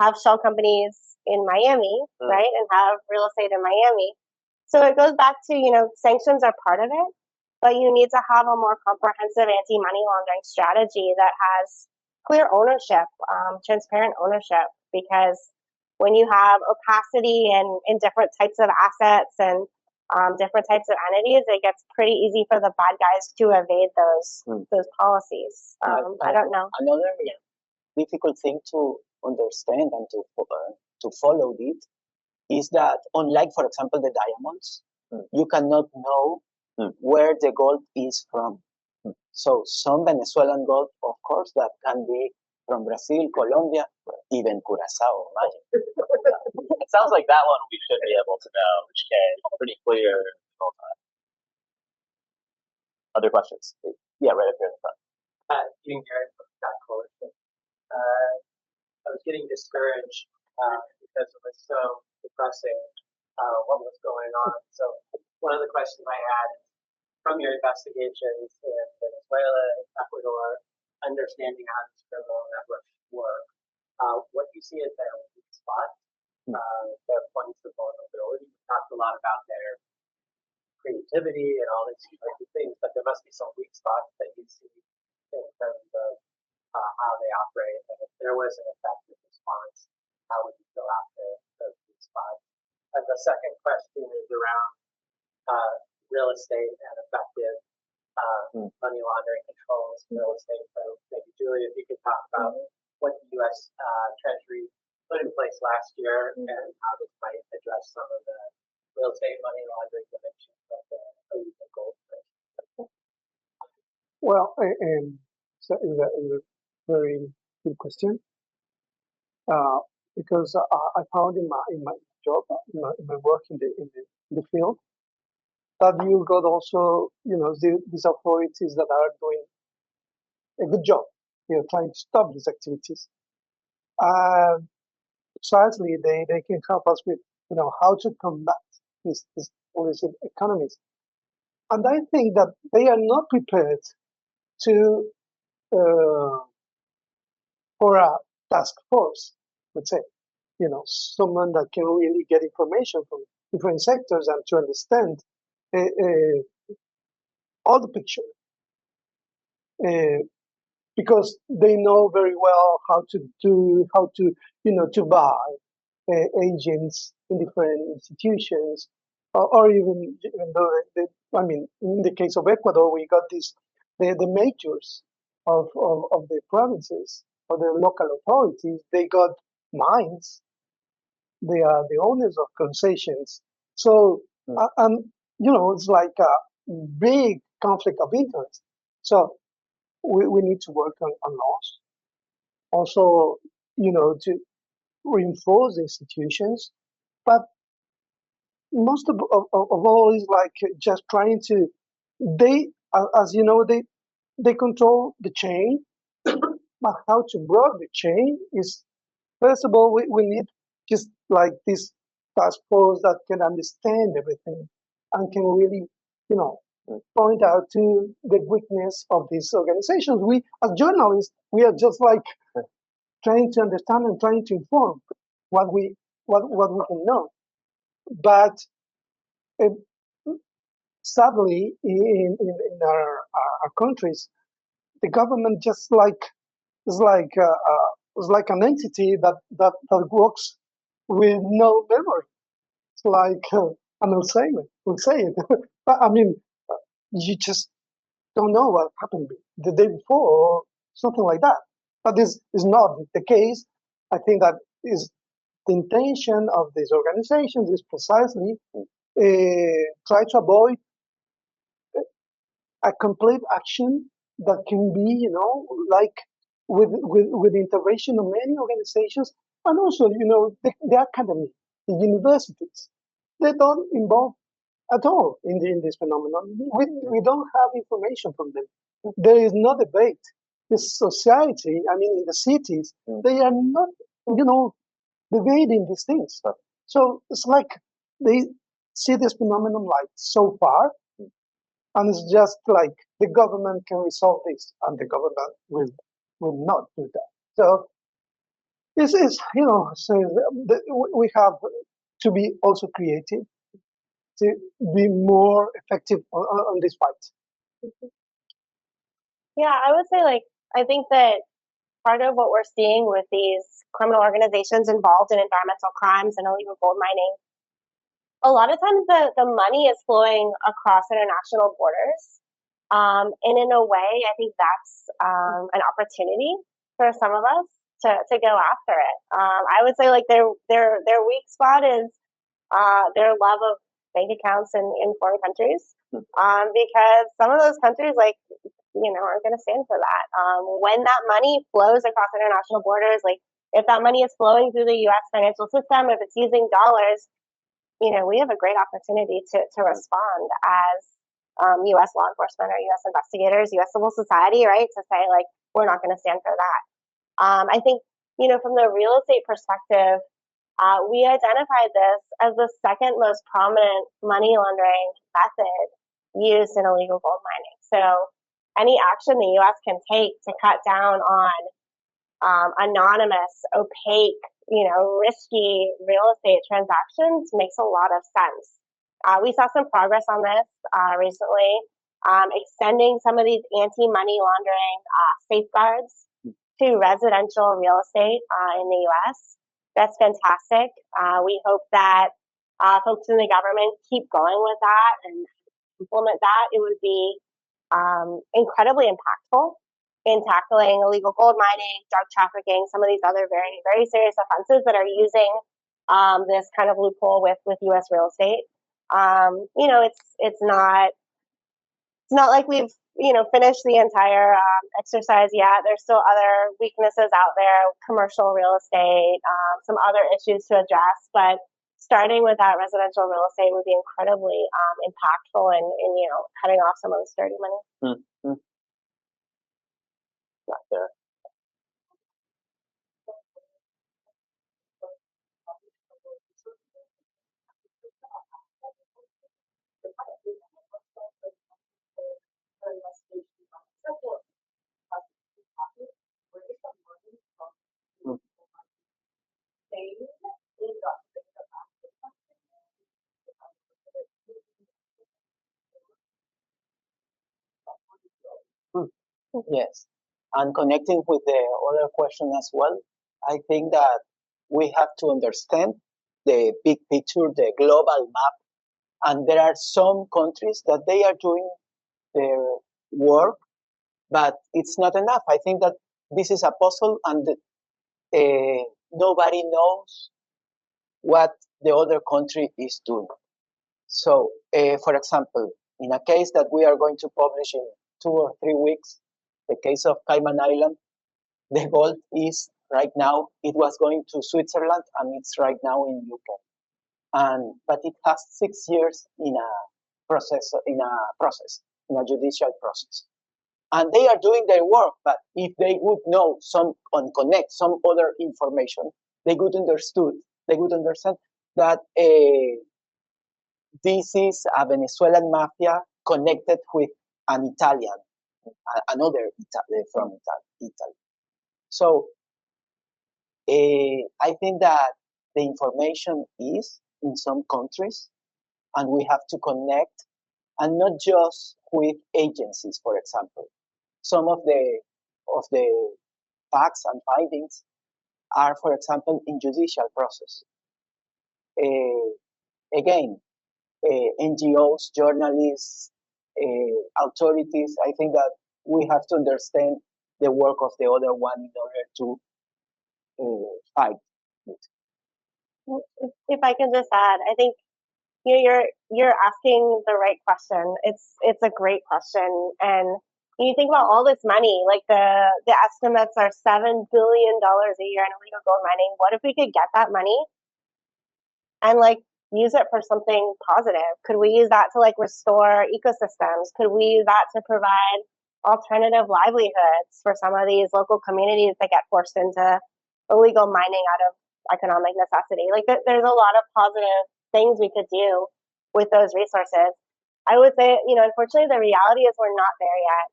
S4: have shell companies in Miami, right, and have real estate in Miami. So it goes back to, sanctions are part of it, but you need to have a more comprehensive anti-money laundering strategy that has clear ownership, transparent ownership, because when you have opacity in different types of assets and different types of entities, it gets pretty easy for the bad guys to evade those policies. I don't know.
S3: Another difficult thing to understand and to follow it is that, unlike, for example, the diamonds, you cannot know where the gold is from. So some Venezuelan gold, of course, that can be from Brazil, Colombia, even Curacao.
S1: It sounds like that one we should be able to know, which is pretty clear. Other questions? Yeah, right up here in the front.
S6: Ian Garrett from Scott Coalition. I was getting discouraged because it was so depressing what was going on. So one of the questions I had is, from your investigations in Venezuela, Ecuador, understanding how these criminal networks work, what you see as their weak spots, their points of vulnerability. We talked a lot about their creativity and all these types of things, but there must be some weak spots that you see in terms of how they operate. And if there was an effective response, how would you go after those weak spots? And the second question is around real estate and effective money laundering controls in real estate. So maybe Julie, if you could talk about what the U.S. Treasury put in place last year and how this might address some of the real estate money laundering dimensions of the illegal gold trade.
S2: Well, so it's a very good question, because I found in my job, in my work in the field, that you got also, these authorities that are doing a good job, trying to stop these activities. Precisely, they can help us with, how to combat these illicit economies. And I think that they are not prepared to for a task force, let's say, someone that can really get information from different sectors and to understand all the picture, because they know very well how to buy agents in different institutions, or even though in the case of Ecuador, we got the majors of the provinces or the local authorities. They got mines. They are the owners of concessions. So it's like a big conflict of interest. So we need to work on laws. Also, to reinforce the institutions, but most of all is like just trying to, as you know, they control the chain, but how to break the chain is, first of all, we need just like this task force that can understand everything and can really, point out to the weakness of these organizations. We, as journalists, we are just like trying to understand and trying to inform what we can know. But sadly, in our countries, the government just is like an entity that works with no memory. It's like an Alzheimer. We'll say it. But you just don't know what happened the day before or something like that. But this is not the case. I think that is the intention of these organizations is precisely try to avoid a complete action that can be, like with the intervention of many organizations, and also, the academy, the universities, they don't involve at all in this phenomenon. We don't have information from them. There is no debate. The society, I mean, in the cities, they are not, debating these things. So it's like they see this phenomenon like so far, and it's just like the government can resolve this, and the government will not do that. So this is, we have to be also creative to be more effective on this fight.
S4: Yeah, I would say, I think that part of what we're seeing with these criminal organizations involved in environmental crimes and illegal gold mining, a lot of times the money is flowing across international borders. And in a way, I think that's an opportunity for some of us to go after it. I would say their weak spot is their love of bank accounts in foreign countries, because some of those countries aren't going to stand for that. When that money flows across international borders, if that money is flowing through the U.S. financial system, if it's using dollars, we have a great opportunity to respond as U.S. law enforcement or U.S. investigators, U.S. civil society, right? To say we're not going to stand for that. I think from the real estate perspective, we identified this as the second most prominent money laundering method used in illegal gold mining. So any action the U.S. can take to cut down on anonymous, opaque, risky real estate transactions makes a lot of sense. We saw some progress on this recently, extending some of these anti-money laundering safeguards to residential real estate in the U.S. That's fantastic. We hope that folks in the government keep going with that and implement that. It would be incredibly impactful in tackling illegal gold mining, drug trafficking, some of these other very, very serious offenses that are using this kind of loophole with U.S. real estate. It's not like we've finished the entire exercise yet. There's still other weaknesses out there, commercial real estate, some other issues to address, but starting with that residential real estate would be incredibly impactful in cutting off some of this dirty money.
S1: Mm-hmm. Gotcha.
S3: Yes. And connecting with the other question as well, I think that we have to understand the big picture, the global map. And there are some countries that they are doing their work, but it's not enough. I think that this is a puzzle, and nobody knows what the other country is doing. So, for example, in a case that we are going to publish in 2 or 3 weeks, the case of Cayman Island, the gold is right now, it was going to Switzerland, and it's right now in UK. But it has 6 years in a judicial process. And they are doing their work, but if they would know connect some other information, they would understand that this is a Venezuelan mafia connected with an Italian, another from Italy. So I think that the information is in some countries, and we have to connect, and not just with agencies, for example. Some of the facts and findings are, for example, in judicial process. Again, NGOs, journalists, authorities, I think that we have to understand the work of the other one in order to fight it.
S4: If I can just add, I think you're asking the right question. It's a great question, and When you think about all this money, like the estimates are $7 billion a year in illegal gold mining. What if we could get that money and like use it for something positive? Could we use that to like restore ecosystems? Could we use that to provide alternative livelihoods for some of these local communities that get forced into illegal mining out of economic necessity? Like there's a lot of positive things we could do with those resources. I would say, unfortunately, the reality is we're not there yet.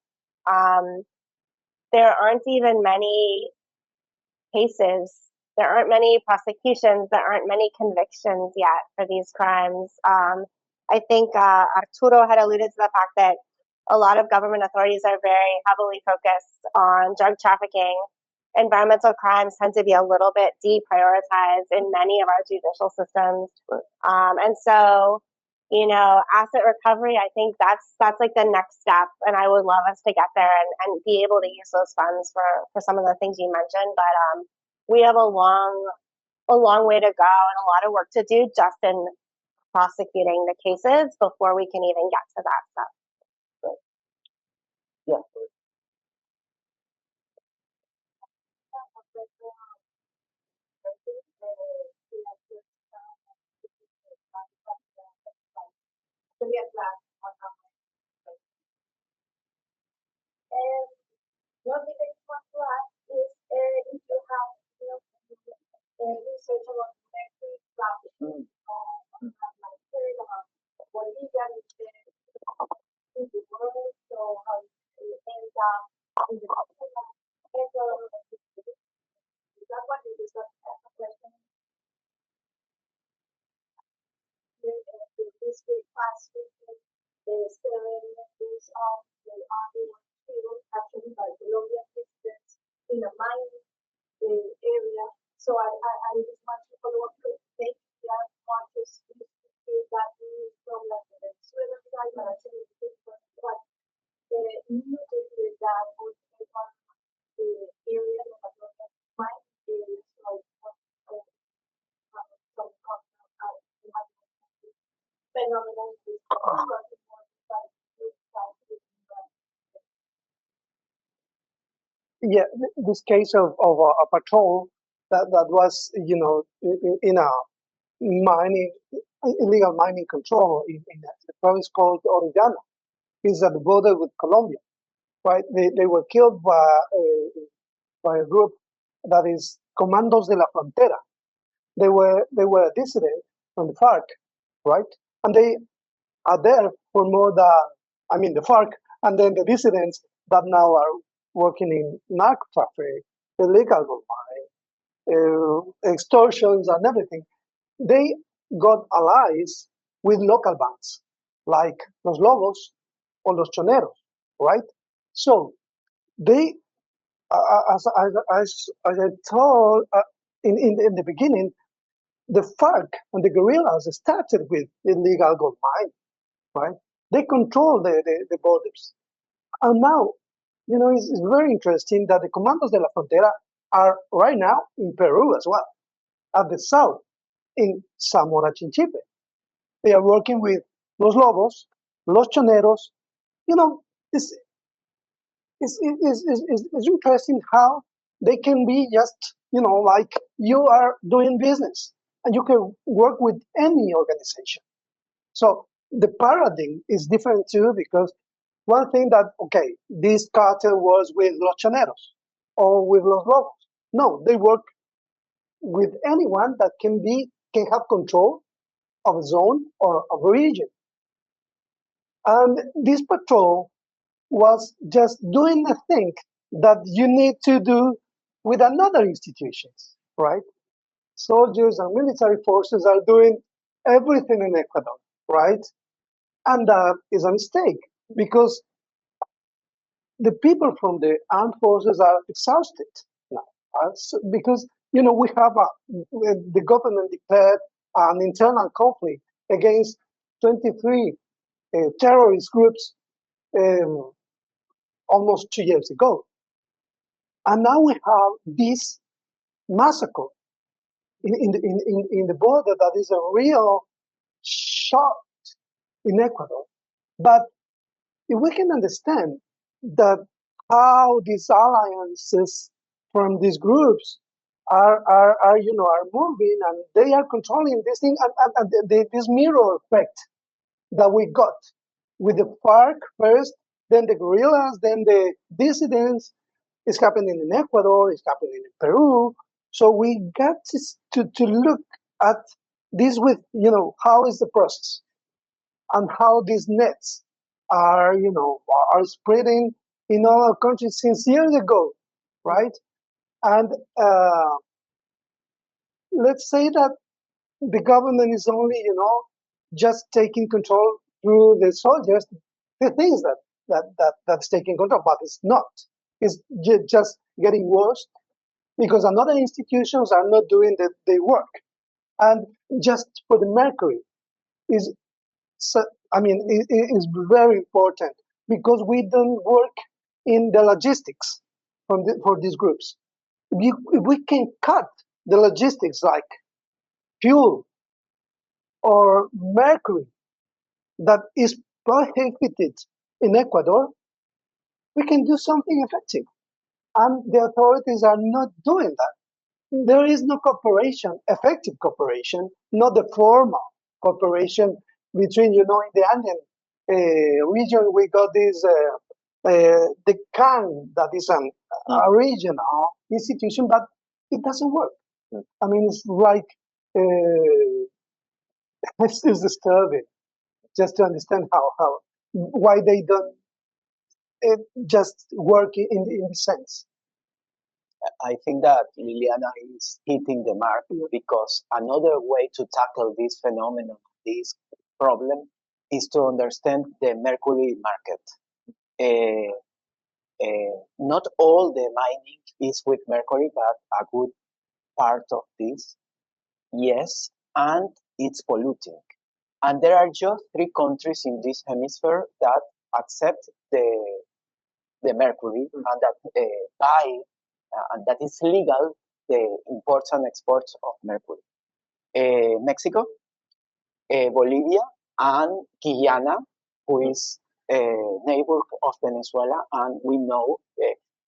S4: There aren't even many cases. There aren't many prosecutions. There aren't many convictions yet for these crimes. I think Arturo had alluded to the fact that a lot of government authorities are very heavily focused on drug trafficking. Environmental crimes tend to be a little bit deprioritized in many of our judicial systems. And so, asset recovery, I think that's like the next step. And I would love us to get there and be able to use those funds for some of the things you mentioned. But we have a long way to go and a lot of work to do just in prosecuting the cases before we can even get to that step.
S1: Yeah.
S7: One thing I just want to ask is if you have research about mercury trafficking, like heard about what legal is there in the world, so how it ends up in the Venezuela. Is that what you just asked a question? This week, last weekend, the 7 members of the army were killed actually by Colombian dissidents in a mining area. So I just want to follow up with maybe that want to speak to that news from like the Venezuelan side, but actually this was what the new data that was on the area of the mining area. So phenomenon is
S2: Yeah, this case of a patrol that was, in a mining, illegal mining control in a province called Orellana, is at the border with Colombia, right? They were killed by a group that is Comandos de la Frontera. They were a dissident from the FARC, right? And they are there for more than, the FARC, and then the dissidents that now are working in narco traffic, illegal gold mining, extortions, and everything. They got allies with local bands like Los Lobos or Los Choneros, right? So they, as I told in the beginning, the FARC and the guerrillas started with illegal gold mining, right? They control the borders. And now, it's very interesting that the Comandos de la Frontera are right now in Peru as well, at the south, in Zamora Chinchipe. They are working with Los Lobos, Los Choneros. It's, it's interesting how they can be just, like you are doing business and you can work with any organization. So the paradigm is different too, because one thing that, okay, this cartel was with Los Choneros or with Los Lobos. No, they work with anyone that can have control of a zone or of a region. And this patrol was just doing the thing that you need to do with another institutions, right? Soldiers and military forces are doing everything in Ecuador, right? And that is a mistake because the people from the armed forces are exhausted now, because we have the government declared an internal conflict against 23 terrorist groups almost 2 years ago, and now we have this massacre in the border that is a real shock in Ecuador. But if we can understand that how these alliances from these groups are moving, and they are controlling this thing, and this mirror effect that we got with the FARC first, then the guerrillas, then the dissidents. It's happening in Ecuador, it's happening in Peru. So we got to look at this with, how is the process and how these nets are spreading in all countries since years ago, right? And let's say that the government is only, just taking control through the soldiers. The things that's taking control, but it's not. It's just getting worse because another institutions are not doing the work. And just for the mercury is, it is very important because we don't work in the logistics for these groups. If we can cut the logistics like fuel or mercury that is prohibited in Ecuador, we can do something effective. And the authorities are not doing that. There is no cooperation, effective cooperation, not the formal cooperation between, in the Andean region, we got this, the CAN, that is a regional institution, but it doesn't work. I mean, it's like, it's disturbing just to understand why they don't just work in the sense.
S3: I think that Liliana is hitting the mark because another way to tackle this phenomenon, this problem, is to understand the mercury market. Not all the mining is with mercury, but a good part of this, yes, and it's polluting. And there are just 3 countries in this hemisphere that accept the mercury and that buy and that is legal the imports and exports of mercury. Mexico, Bolivia, and Guyana, who is a neighbor of Venezuela, and we know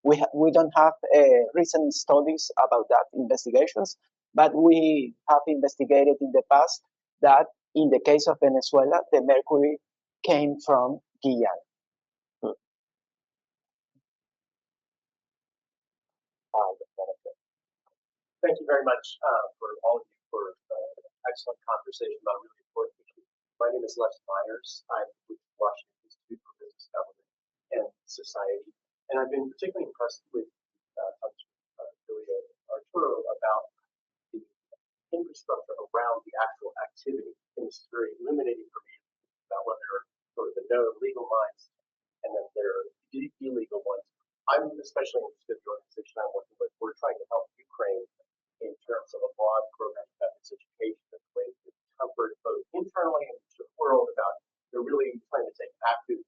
S3: we don't have recent studies about that investigations, but we have investigated in the past that in the case of Venezuela, the mercury came from Guyana.
S5: Thank you very much for all of you for excellent conversation about a really important issue. My name is Les Myers. I'm with the Washington Institute for Business, Government, and Society, and I've been particularly impressed with Arturo about the infrastructure around the actual activity, and it's very illuminating for me about what there are sort of the known legal mines and then there are illegal ones. I'm especially interested in the organization I'm working with. We're trying to help Ukraine in terms of a broad program of ethics education and ways to comfort both internally and to the world about they're really trying to take active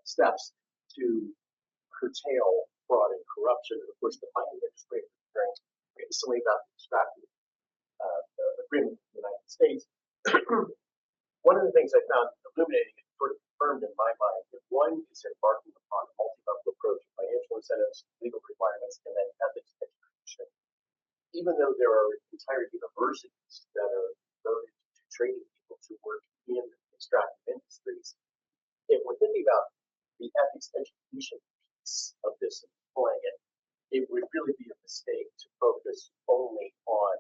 S5: steps to curtail fraud and corruption. And of course, the mining industry is hearing recently about the extractive agreement with the United States. One of the things I found illuminating and sort of confirmed in my mind is one is embarking upon a multi-level approach of financial incentives, legal requirements, and then ethics education. Even though there are entire universities that are devoted to training people to work in extractive industries, if we're thinking about the ethics education piece of this and deploying it, it would really be a mistake to focus only on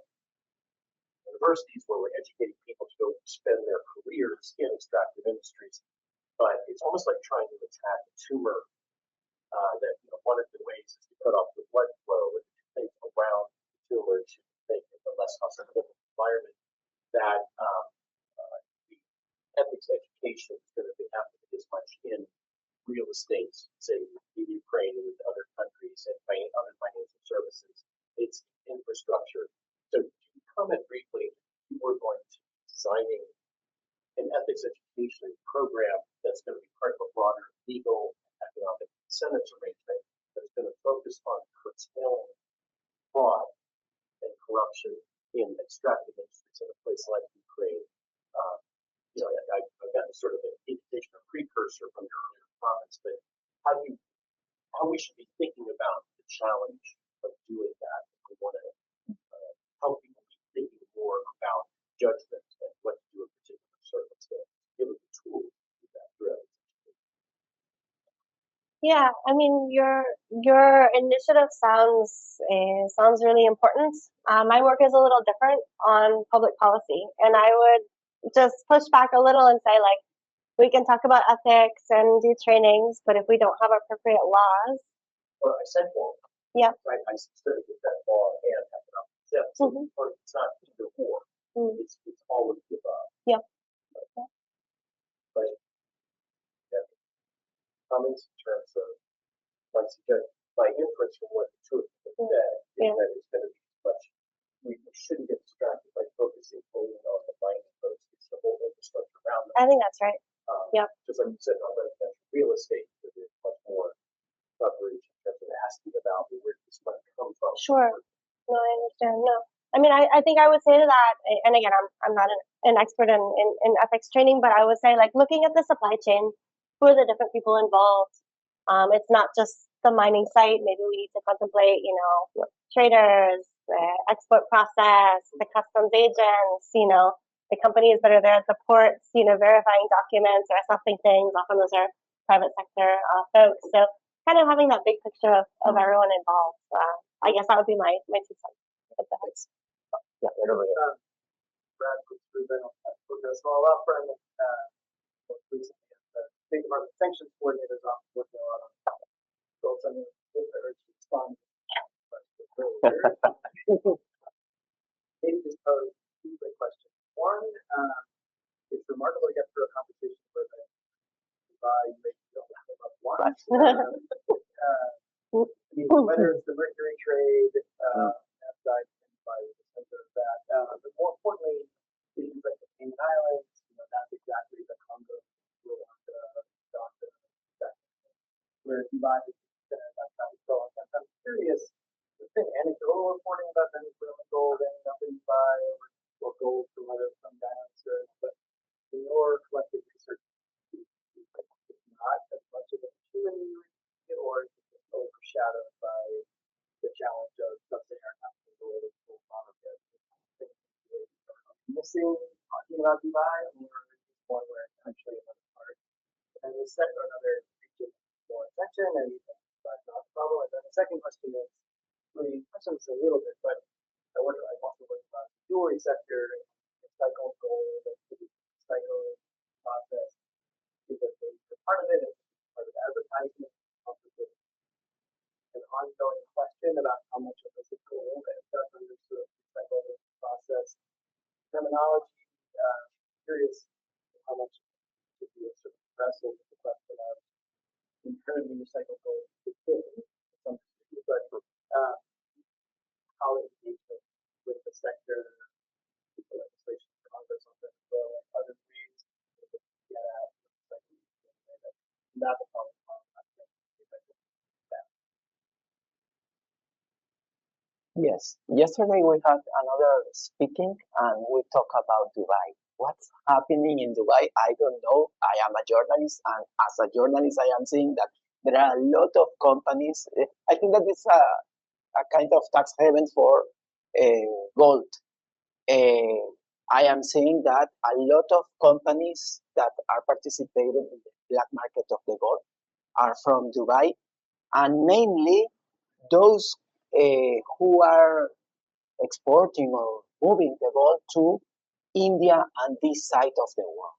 S5: universities where we're educating people to go spend their careers in extractive industries. But it's almost like trying to attack a tumor that one of the ways is to cut off the blood flow and things around the tumor to make it a less hospitable environment. That the ethics education is going to have to be as much in real estate, say in Ukraine and other countries, and other financial services. It's infrastructure. So to comment briefly, we're going to be designing an ethics education program that's going to be part of a broader legal and economic incentives arrangement that's going to focus on curtailing fraud and corruption in extractive industries in a place like Ukraine. I've got sort of an indication, a precursor from your earlier comments, but how we should be thinking about the challenge of doing that. We want to help people be thinking more about judgment and what to do in particular circumstances. Give them the tools to do that throughout.
S4: Yeah, I mean your initiative sounds really important. My work is a little different on public policy, and I would just push back a little and say like we can talk about ethics and do trainings, but if we don't have appropriate laws,
S5: Well, I said law.
S4: yeah,
S5: Right? I studied with that law and economic sense. So
S4: Mhm.
S5: it's not either or.
S4: Mm.
S5: It's all of the above.
S4: Yeah.
S5: But yeah, comments in terms of my inference from what the two of you
S4: Mm.
S5: said is
S4: Yeah.
S5: that it's going to be much. We shouldn't get distracted by focusing only on the mining coast. It's the whole infrastructure around that.
S4: I think that's right. Yep.
S5: Just like you said on residential real estate, there's much more coverage in terms of asking about where this money come from.
S4: Sure. No, I understand. No, I mean, I think I would say to that, and again, I'm not an expert in ethics training, but I would say like looking at the supply chain, who are the different people involved? It's not just the mining site. Maybe we need to contemplate, traders, the export process, the customs agents, the companies that are there at the ports, verifying documents or assessing things. Often those are private sector folks. So kind of having that big picture of everyone involved. I guess that would be my 2 cents.
S5: Yeah, whatever.
S6: Brad Freeman, professional law firm, most recently as the State Department Sanctions Coordinator's office, working a lot on goals. I mean, this urge to respond. Maybe just pose 2 quick questions. One, it's remarkable to get through a conversation where the you don't have enough lunch. I mean, whether it's the mercury trade, outside by the center of that, but more importantly, things like the Cayman Islands, that's exactly the Congo, Rwanda, Uganda, that where Dubai is that's how it's going. And I'm curious, there's been anecdotal reporting about Venezuelan gold ending up in Dubai or gold from some Yansura, but in your collective research, it's not as much of a opportunity, or is it just overshadowed by the challenge of sub-Saharan African gold or market missing talking about Dubai, or is this one where it's actually another part? And the second, another region more attention, and that's not a problem. And then the second question is, we touched on this a little bit, but I also work about the jewelry sector, recycled gold, the recycling process is a major part of it, it's part of advertising, also an ongoing question about how much of this is gold ends up under sort of recycling process terminology. Curious how much to be sort of wrestle with the question of internally recycled gold is hidden to some degree, but how it engagement with the sector, the legislation in Congress on Venezuela, and other ways to get at recycling not the problem.
S3: Yes, yesterday we had another speaking and we talk about Dubai. What's happening in Dubai? I don't know. I am a journalist, and as a journalist, I am seeing that there are a lot of companies. I think that it's a kind of tax haven for gold. I am seeing that a lot of companies that are participating in the black market of the gold are from Dubai, and mainly those who are exporting or moving the gold to India and this side of the world.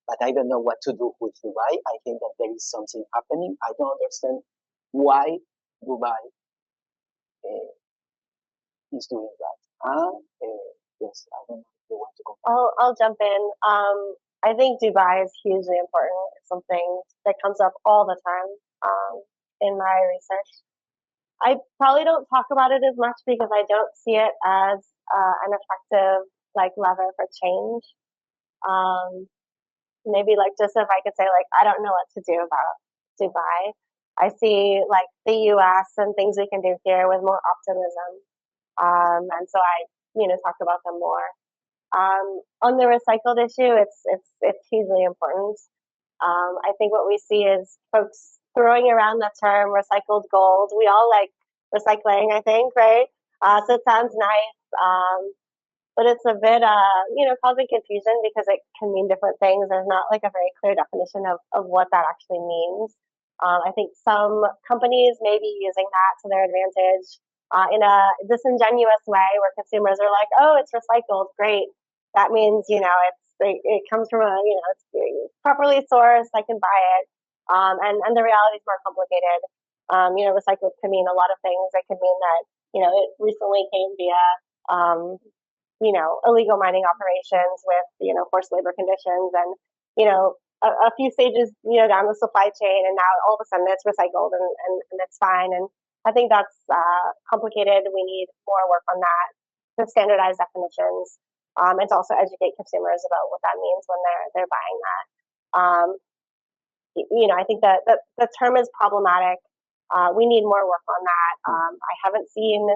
S3: But I don't know what to do with Dubai. I think that there is something happening. I don't understand why Dubai is doing that. And yes, I don't know if you want to go.
S4: I'll jump in. I think Dubai is hugely important. It's something that comes up all the time in my research. I probably don't talk about it as much because I don't see it as an effective lever for change. Maybe just if I could say I don't know what to do about Dubai. I see the U.S. and things we can do here with more optimism, and so I talk about them more. On the recycled issue, it's hugely important. I think what we see is folks throwing around the term recycled gold. We all like recycling, I think, right? So it sounds nice, but it's a bit, causing confusion because it can mean different things. There's not like a very clear definition of what that actually means. I think some companies may be using that to their advantage in a disingenuous way where consumers are like, oh, it's recycled, great. That means, it comes from it's properly sourced, I can buy it. And the reality is more complicated. Recycled can mean a lot of things. It could mean that, it recently came via, illegal mining operations with, forced labor conditions and, a few stages, down the supply chain, and now all of a sudden it's recycled and it's fine. And I think that's complicated. We need more work on that to standardize definitions, and to also educate consumers about what that means when they're buying that. I think that the term is problematic. We need more work on that. I haven't seen,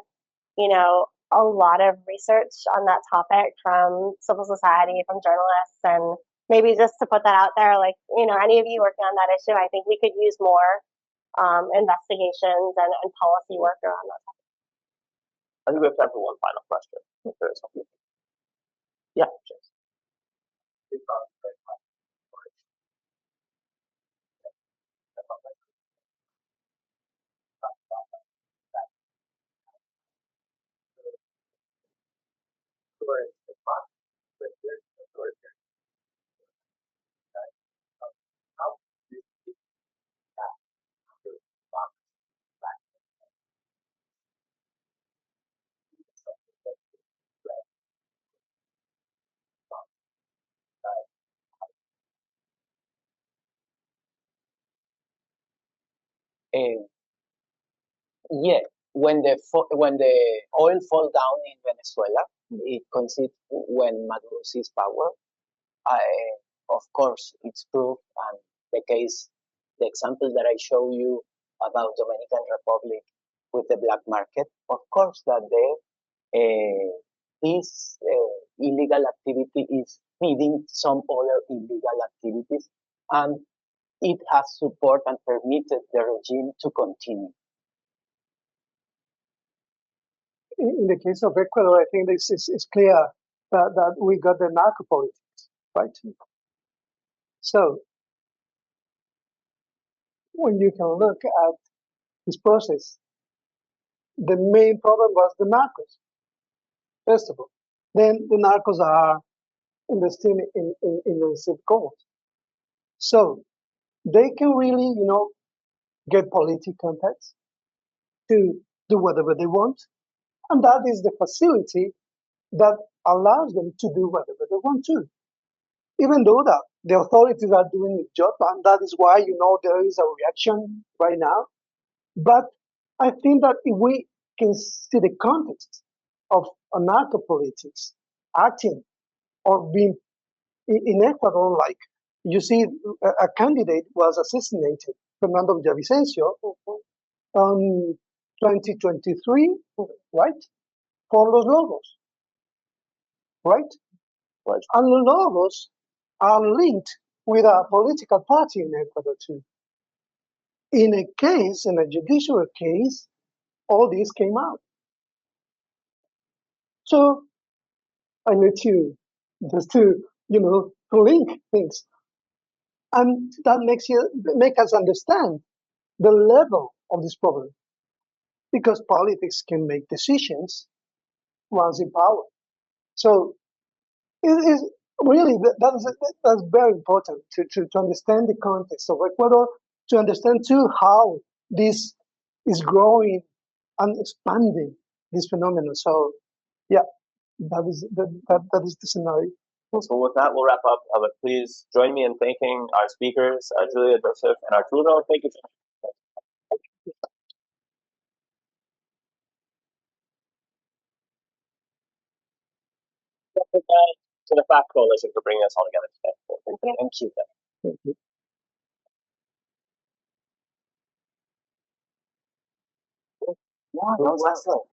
S4: a lot of research on that topic from civil society, from journalists, and maybe just to put that out there, like, any of you working on that issue, I think we could use more investigations and policy work around that topic.
S1: I think we have time for one final question. If there is something. Yeah, James.
S3: Yeah, when the oil fall down in Venezuela, it consists when Maduro seized power. Of course, it's proof, and the example that I show you about Dominican Republic with the black market. Of course, that this illegal activity is feeding some other illegal activities, and it has support and permitted the regime to continue.
S2: In the case of Ecuador, I think this is clear that we got the narco politics, right? So when you can look at this process, the main problem was the narcos, first of all. Then the narcos are investing in illicit gold. So they can really, get political contacts to do whatever they want. And that is the facility that allows them to do whatever they want to. Even though that the authorities are doing their job, and that is why, there is a reaction right now. But I think that if we can see the context of narco politics acting or being in Ecuador, like you see, a candidate was assassinated, Fernando Villavicencio, 2023, right? For Los Lobos, right? And Los Lobos are linked with a political party in Ecuador too. In a judicial case, all this came out. So I let you just to link things, and that make us understand the level of this problem, because politics can make decisions once in power. So it is really that's very important to understand the context of Ecuador, to understand too how this is growing and expanding this phenomenon. So yeah, that is the scenario.
S1: So with that, we'll wrap up. But please join me in thanking our speakers, Julia, Joseph, and Arturo. Thank you. To the FACT Coalition for bringing us all together today. Thank you.
S2: Thank you.
S1: Yeah, that was excellent.